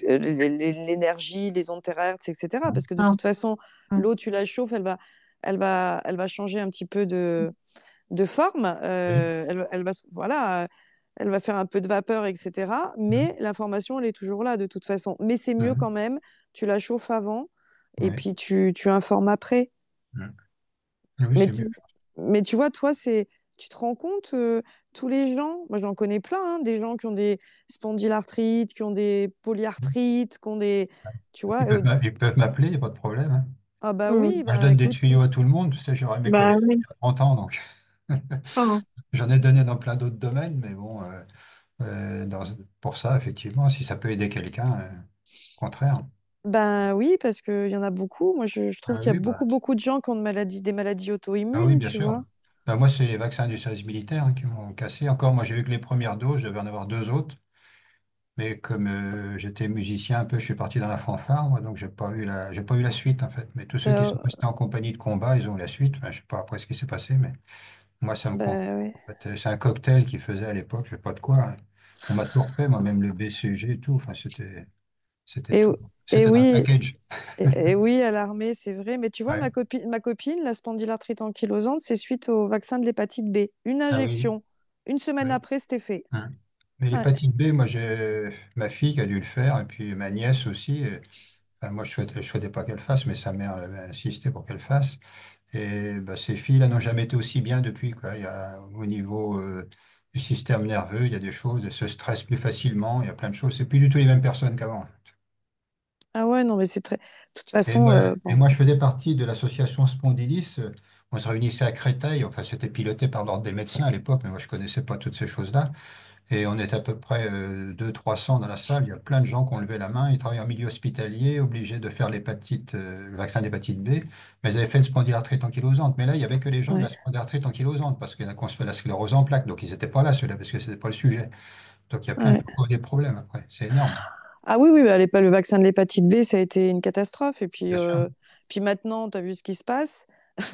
l'énergie, les ondes terahertz, etc. Parce que de Non. toute façon, Mm. l'eau, tu la chauffes, elle va changer un petit peu de forme. oui, Elle va, voilà, elle va faire un peu de vapeur, etc. oui, Mais l'information, elle est toujours là de toute façon. Mais c'est mieux oui, quand même. Tu la chauffes avant et oui, puis tu informes après. oui. Oui, Mais c'est mieux. mais tu vois, toi, tu te rends compte, tous les gens, moi j'en connais plein, hein, des gens qui ont des spondylarthrites, qui ont des polyarthrites, qui ont des, tu vois, Ils peuvent m'appeler, il n'y a pas de problème, hein. ah bah Mm. oui, Moi, je ben donne des écoute, tuyaux à tout le monde. Tu sais, j'aurais mes Bah collègues oui. qui ont 30 ans, donc Oh. j'en ai donné dans plein d'autres domaines, mais bon, pour ça, effectivement, si ça peut aider quelqu'un, au contraire. ben oui, parce qu'il y en a beaucoup. Moi, je trouve Ah qu'il y a oui, beaucoup, beaucoup de gens qui ont des maladies ah oui, auto-immunes, bien tu sûr. vois. Ben, moi, c'est les vaccins du service militaire, hein, qui m'ont cassé. Encore, moi, j'ai eu que les premières doses, je devais en avoir deux autres. Mais comme j'étais musicien un peu, je suis parti dans la fanfare, moi, donc j'ai pas eu la suite, en fait. Mais tous ceux qui sont Ben, restés en compagnie de combat, ils ont eu la suite. Enfin, je sais pas après ce qui s'est passé, mais moi, ça me compte. ben oui. En fait, c'est un cocktail qu'ils faisaient à l'époque, je sais pas de quoi, hein. On m'a tout refait, moi, même le BCG et tout. Enfin, c'était Et, tout. et C'était dans le oui, package. et oui, à l'armée, c'est vrai. Mais tu vois, Ouais. ma copine, la spondylarthrite ankylosante, c'est suite au vaccin de l'hépatite B. Une Ah oui, injection. Une semaine oui. après, c'était fait. Hein. Mais Ouais. l'hépatite B, moi, j'ai ma fille qui a dû le faire, et puis ma nièce aussi. Enfin, moi, je souhaitais pas qu'elle fasse, mais sa mère avait insisté pour qu'elle fasse. Et bah, ces filles-là n'ont jamais été aussi bien depuis, quoi. Au niveau du système nerveux, il y a des choses, elles se stressent plus facilement, il y a plein de choses. C'est plus du tout les mêmes personnes qu'avant, en fait. Ah ouais, non, mais c'est très. De toute Et façon, moi, et bon. moi, je faisais partie de l'association Spondylis. On se réunissait à Créteil, enfin, c'était piloté par l'ordre des médecins à l'époque, mais moi, je connaissais pas toutes ces choses-là. Et on est à peu près 200-300 dans la salle. Il y a plein de gens qui ont levé la main. Ils travaillent en milieu hospitalier, obligés de faire le vaccin d'hépatite B. Mais ils avaient fait une spondylarthrite ankylosante. Mais là, il n'y avait que les gens de la Ouais, spondylarthrite ankylosante, parce qu'il y en a qui ont se fait la sclérose en plaques. Donc, ils n'étaient pas là, ceux-là, parce que ce n'était pas le sujet. Donc, il y a plein de ouais. gens qui ont des problèmes après. C'est énorme, Ah oui, oui, bah, le vaccin de l'hépatite B, ça a été une catastrophe. Et bien sûr. puis maintenant, tu as vu ce qui se passe.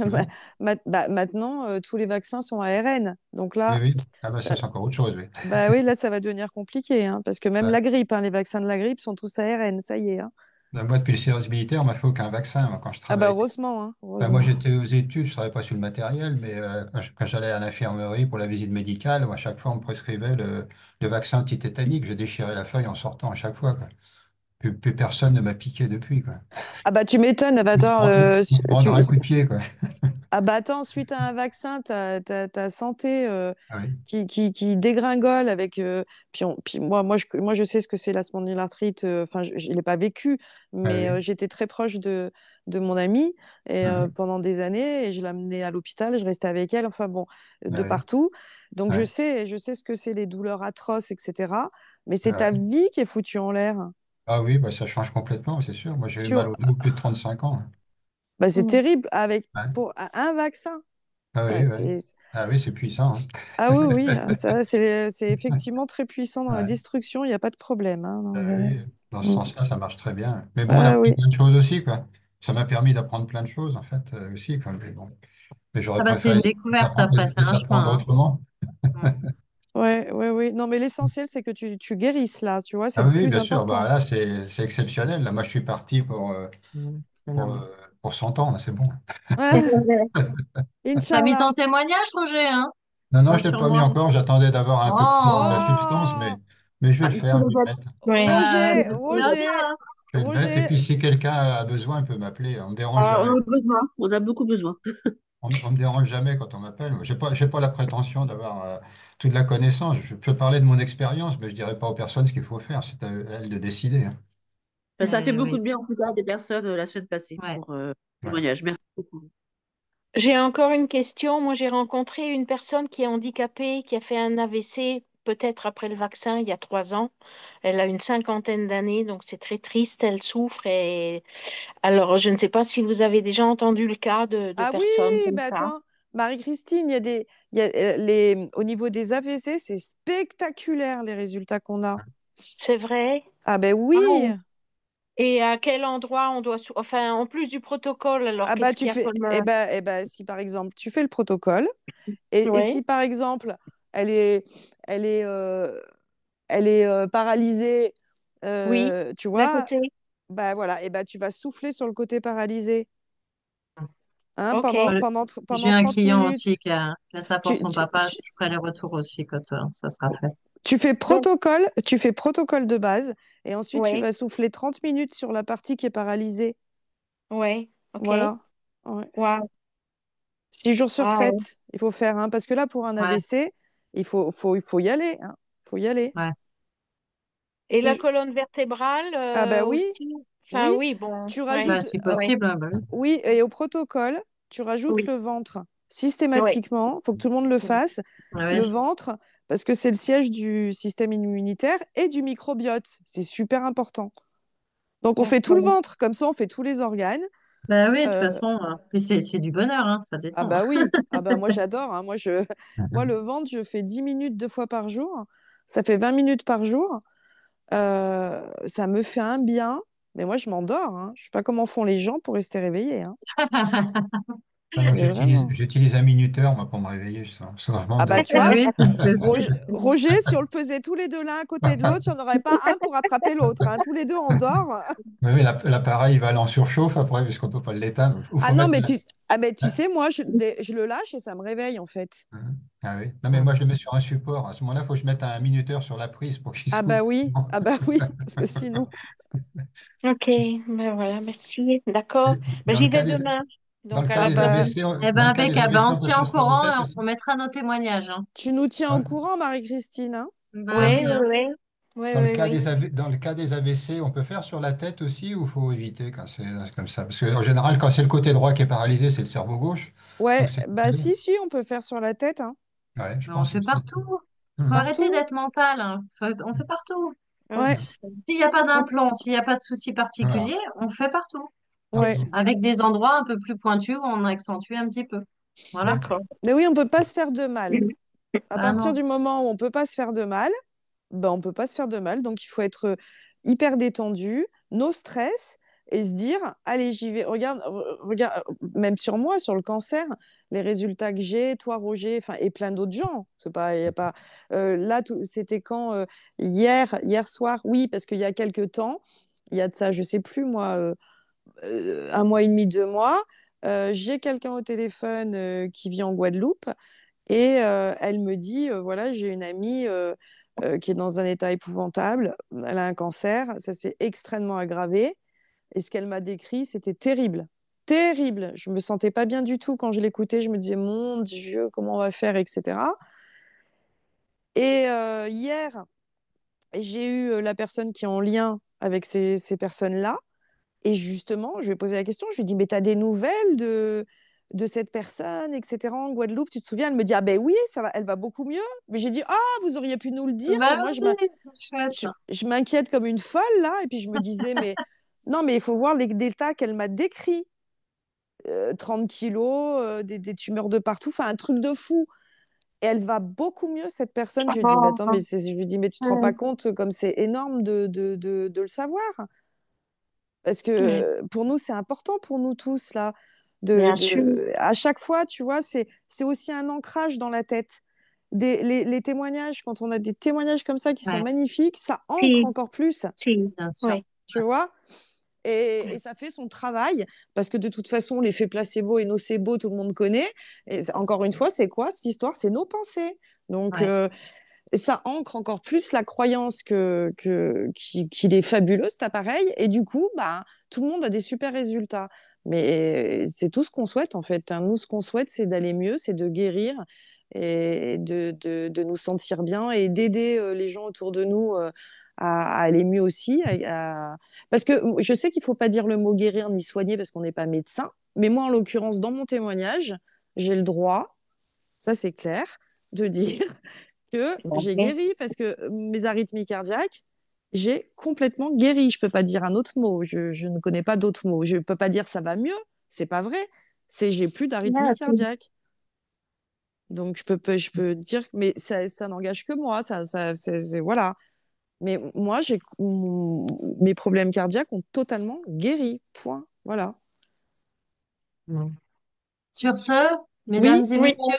Oui, Maintenant, tous les vaccins sont ARN. Donc oui, là, oui. Ah bah ça, ça, c'est encore autre chose, oui. bah oui, là, ça va devenir compliqué, hein, parce que même Ouais. la grippe, hein, les vaccins de la grippe sont tous ARN, ça y est, hein. Ben, moi, depuis le service militaire, on m'a fait aucun vaccin, moi, quand je Ah bah travaillais. heureusement, hein, Ben, moi, heureusement. j'étais aux études, je ne travaillais pas sur le matériel, mais quand j'allais à l'infirmerie pour la visite médicale, à chaque fois, on me prescrivait le vaccin antitétanique. Je déchirais la feuille en sortant à chaque fois, quoi. Plus personne ne m'a piqué depuis, quoi. Ah bah tu m'étonnes, ah bah attends, On me prendra un coup de pied, quoi. ah bah attends, suite à un vaccin, ta santé Ah oui, qui dégringole avec. Puis moi, je sais ce que c'est la spondylarthrite. Enfin, je ne l'ai pas vécu, ah mais oui, j'étais très proche de mon amie et, mhm, pendant des années. Et je l'amenais à l'hôpital, je restais avec elle, enfin bon, de ah oui, partout. Donc ouais, je sais ce que c'est les douleurs atroces, etc. Mais c'est ah ta oui. vie qui est foutue en l'air. Ah oui, bah, ça change complètement, c'est sûr. Moi, j'ai eu Sur... mal au dos plus de 35 ans, hein. Bah, c'est Mm. terrible avec Ouais. pour un vaccin. Ah Ah, oui, ouais. Ah oui, c'est puissant, ah hein. oui, oui, hein, ça, c'est effectivement très puissant dans la Ouais. destruction, il n'y a pas de problème, hein, Ah non, oui, dans ce Mm. sens-là, ça marche très bien. Mais bon, on Ah apprend oui. plein de choses aussi, quoi. Ça m'a permis d'apprendre plein de choses, en fait, aussi, quoi. Mais bon, mais Ah j'aurais bah, c'est préféré une découverte après, c'est les un apprendre chemin, autrement. hein. Ouais, ouais, oui. Non, mais l'essentiel, c'est que tu guérisses là, tu vois, c'est Ah le oui, plus bien sûr. Bah, important. là, c'est exceptionnel. Là, moi, je suis parti C'est pour, énorme. euh, pour 100 ans. Là, c'est bon. Ah, T'as mis ton Inch'Allah. témoignage, Roger, hein? Non, non, je ne l'ai pas mis Rassure-moi. encore. J'attendais d'avoir un peu plus de substance, Oh, mais je vais Ah, le il faut faire. Je les vais le mettre. mettre. Ouais. Roger, J'espère bien, Roger, hein. Je vais le mettre. Et Roger. puis, si quelqu'un a besoin, il peut m'appeler. On me dérange Ah, on jamais. a besoin, on a beaucoup besoin. On me dérange jamais quand on m'appelle. J'ai pas la prétention d'avoir toute la connaissance. Je peux parler de mon expérience, mais je dirais pas aux personnes ce qu'il faut faire. C'est à elles de décider, hein. Ben, ça a fait beaucoup Oui, de bien en tout cas à des personnes la semaine passée ouais. pour le Ouais. témoignage. Merci beaucoup. J'ai encore une question. Moi, j'ai rencontré une personne qui est handicapée, qui a fait un AVC peut-être après le vaccin, il y a 3 ans. Elle a une cinquantaine d'années, donc c'est très triste. Elle souffre. Et alors, je ne sais pas si vous avez déjà entendu le cas de Ah oui, personnes comme bah ça. attends, Marie-Christine, au niveau des AVC, c'est spectaculaire les résultats qu'on a. C'est vrai? Ah ben Ah oui. ouais. Et à quel endroit on doit... Enfin, en plus du protocole, alors Ah bah qu'est-ce tu qu'il y a fais, comme... si par exemple tu fais le protocole et Ouais, si par exemple elle est, elle est, elle est paralysée, oui, tu d'un vois, côté. bah voilà, et bah tu vas souffler sur le côté paralysé, hein, Ok, J'ai pendant un 30 client aussi minutes. qui a ça pour Tu, son tu, papa. tu, Je ferai les retours aussi quand ça sera fait. donc, tu fais protocole de base et ensuite tu ouais, vas souffler 30 minutes sur la partie qui est paralysée. ouais, ok. Voilà. Ouais. Waouh. 6 jours sur Ah, ouais. 7, il faut faire, hein, parce que là, pour un Ouais, AVC, il faut y aller. Hein. Faut y aller. ouais. Et la Si, colonne vertébrale Ah bah oui, aussi? Enfin, oui, oui, bon, tu ouais, Bah, rajoutes, si ouais, possible, bah oui. oui, et au protocole, tu rajoutes oui, le ventre. ouais. Systématiquement, il faut que tout le monde le fasse. Ouais, Le ventre, parce que c'est le siège du système immunitaire et du microbiote. C'est super important. Donc, on fait tout le D'accord. ventre, comme ça, on fait tous les organes. bah oui, de toute Euh, façon, puis c'est du bonheur, hein, ça ah détend. bah oui, ah bah moi j'adore. Hein. Moi, le Mhm. ventre, je fais 10 minutes 2 fois par jour. Ça fait 20 minutes par jour. Ça me fait un bien, mais moi je m'endors. Hein. Je sais pas comment font les gens pour rester réveillés. Hein. Ah, moi, Mais vraiment. j'utilise un minuteur moi, pour me réveiller, sinon je Ah bah m'endors. tu vois, Oui, aussi. Roger, si on le faisait tous les deux l'un à côté de l'autre, il n'y en aurait pas un pour attraper l'autre. Hein. Tous les deux on dort. Oui, oui, l'appareil va aller en surchauffe après, puisqu'on ne peut pas l'éteindre. Il Ah faut non, mettre. mais tu Ah, sais, moi je le lâche et ça me réveille en fait. ah oui. Non, mais moi, je le mets sur un support. À ce moment-là, il faut que je mette un minuteur sur la prise pour qu'il Ah s'ouvre. bah oui, ah bah oui, parce que sinon. Ok, ben voilà, merci. D'accord. Ben, Dans le j'y cas vais des, demain, dans le donc à cas la Ah des bah prochaine. AVC, Eh dans ben, le cas des impeccable. Ben, AVC, on on se peut tient au faire sur la courant, tête on aussi. mettra nos témoignages, hein. tu nous tiens au Ouais. courant, Marie-Christine. Hein. Bah Oui, oui, oui, hein. oui. Oui, Dans le oui, cas oui. dans le cas des AVC, on peut faire sur la tête aussi ou faut éviter quand c'est comme ça? Parce qu'en général, quand c'est le côté droit qui est paralysé, c'est le cerveau gauche. Donc Ouais, c'est bah si, on peut faire sur la tête. Hein. ouais, je Ben, on pense fait aussi. partout. Faut Hmm. arrêter Partout. d'être mental, hein. On fait partout. Ouais, Ouf. S'il n'y a pas on- d'implant, s'il n'y a pas de souci Voilà, particulier, on fait partout. ouais. partout. Avec des endroits un peu plus pointus où on accentue un petit peu. Voilà. D'accord. Mais oui, on peut pas se faire de mal. À Ah partir non. du moment où on peut pas se faire de mal, ben on peut pas se faire de mal. Donc il faut être hyper détendu, no stress et se dire, allez, j'y vais. Regarde, même sur moi, sur le cancer, les résultats que j'ai, toi, Roger, enfin, et plein d'autres gens. C'est pas, y a pas. Là, c'était quand hier soir, oui, parce qu'il y a quelques temps, il y a de ça, je sais plus moi, 1 mois et demi, 2 mois. J'ai quelqu'un au téléphone qui vit en Guadeloupe et elle me dit, voilà, j'ai une amie qui est dans un état épouvantable, elle a un cancer, ça s'est extrêmement aggravé, et ce qu'elle m'a décrit, c'était terrible. Terrible. Je me sentais pas bien du tout quand je l'écoutais, je me disais, mon Dieu, comment on va faire, etc. Et hier, j'ai eu la personne qui est en lien avec ces personnes-là, et justement, je lui ai posé la question, je lui ai dit, mais tu as des nouvelles de cette personne, etc., en Guadeloupe, tu te souviens? Elle me dit, ah ben oui, ça va, elle va beaucoup mieux. Mais j'ai dit, ah, vous auriez pu nous le dire, que Bah moi, oui, c'est chouette. je m'inquiète comme une folle, là. Et puis je me disais, mais non, mais il faut voir l'état qu'elle m'a décrit. 30 kilos, des tumeurs de partout, enfin, un truc de fou. Et elle va beaucoup mieux, cette personne. Je lui ai dit, mais attends, Oh, je lui dis, mais tu te rends pas mm, compte comme c'est énorme de le savoir. Parce que mm, pour nous, c'est important pour nous tous, là. bien sûr. À chaque fois, tu vois, c'est aussi un ancrage dans la tête. Les témoignages, quand on a des témoignages comme ça qui sont Ouais, magnifiques, ça ancre Si, encore plus, si, bien sûr. oui. tu vois. Et ça fait son travail, parce que de toute façon, l'effet placebo et nocebo, tout le monde connaît. Et encore une fois, c'est quoi cette histoire? C'est nos pensées. Donc, Ouais, ça ancre encore plus la croyance qu'il est fabuleux, cet appareil. Et du coup, bah, tout le monde a des super résultats. Mais c'est tout ce qu'on souhaite, en fait. Hein. Nous, ce qu'on souhaite, c'est d'aller mieux, c'est de guérir et de nous sentir bien et d'aider les gens autour de nous à aller mieux aussi. Parce que je sais qu'il ne faut pas dire le mot guérir ni soigner parce qu'on n'est pas médecin. Mais moi, en l'occurrence, dans mon témoignage, j'ai le droit, ça c'est clair, de dire que j'ai D'accord. guéri parce que mes arythmies cardiaques, j'ai complètement guéri. Je peux pas dire un autre mot. Je ne connais pas d'autres mots. Je peux pas dire ça va mieux. C'est pas vrai. C'est j'ai plus d'arythmies Ah, cardiaques. Donc je peux dire, mais ça n'engage que moi. Voilà. Mais moi, mes problèmes cardiaques ont totalement guéri. Point. Voilà. Bon. Sur ce, Oui, mesdames et oui, messieurs,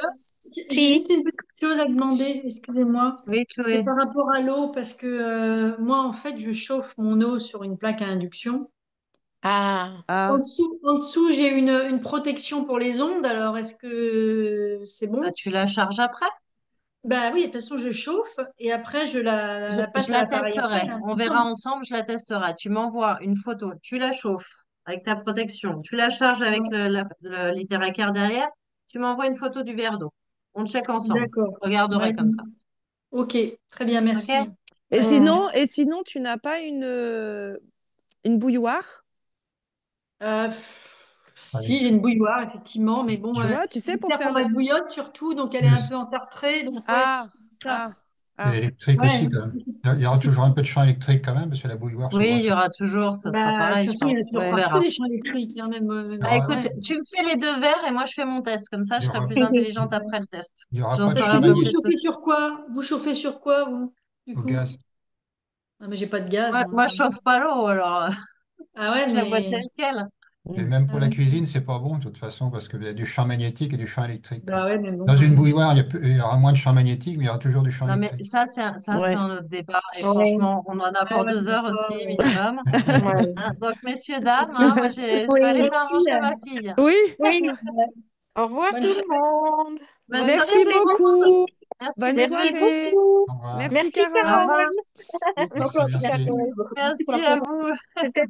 J'ai si. juste une petite chose à demander, excusez-moi. oui, C'est Chloé. par rapport à l'eau, parce que moi, en fait, je chauffe mon eau sur une plaque à induction. Ah, ah, En dessous, j'ai une protection pour les ondes. Alors, est-ce que c'est Bah, bon? tu la charges après. Bah oui, de toute façon, je chauffe et après, la Je passe à la l'appareil après, testerai. là. On verra ensemble, je la testerai. Tu m'envoies une photo, tu la chauffes avec ta protection, tu la charges avec Ouais, le littéraire derrière, tu m'envoies une photo du verre d'eau. On check ensemble. d'accord. Je regarderai Ouais. comme ça. Ok, très bien, OK? merci. hum. Merci. et sinon, tu n'as pas une bouilloire? Si, Allez. j'ai une bouilloire, effectivement, mais bon, Tu vois, tu sais, elle pour sert faire pour le. mettre bouillotte surtout, donc elle est Mais un peu entartrée, donc ouais, Ah, ça. ah, c'est ah. électrique Ouais, aussi, quand même. Il y aura toujours un peu de champ électrique, quand même, parce que la bouilloire Oui, s'ouvre il y assez. aura toujours, ça sera bah, de pareil, toute je façon, il y a pense. toujours On Ouais. partout verra. des champs électriques, hein, même, Il y Bah aura, écoute, ouais. tu me fais les deux verres et moi je fais mon test. Comme ça, il je y serai aura, plus intelligente Ok. après le test. il y aura J'en pas de saurai Parce champ un que peu vous plus magnétique chauffez aussi. sur quoi? Vous chauffez sur quoi, vous, du au coup? gaz. Ah, mais j'ai pas de gaz, Ouais, moi. moi, je chauffe pas l'eau, alors Ah ouais, je la bois mais... telle quelle. Et Mm. même Ah pour la ouais. cuisine, c'est pas bon, de toute façon, parce qu'il y a du champ magnétique et du champ électrique, quoi. Bah ouais, mais bon... Dans une bouilloire, il y aura moins de champ magnétique, mais il y aura toujours du champ Non, mais électrique. ça, c'est Ouais. un autre débat. Et Ouais, franchement, on en a Ouais, pour ouais, 2 heures aussi, d'accord, minimum. ouais. Hein, donc, messieurs, dames, hein, moi, je vais Oui, aller faire Merci. manger ma fille. Oui, oui. Au revoir Bonne tout soirée. le monde. Bonne Bonne soirée merci tout le soirée. monde. beaucoup. Merci Bonne d'être Merci venu. soirée. beaucoup. Au revoir. Merci, Merci Au Carole. revoir. Carole. Merci Merci, encore, merci. Carole. Merci pour Merci la à présentation. vous. C'était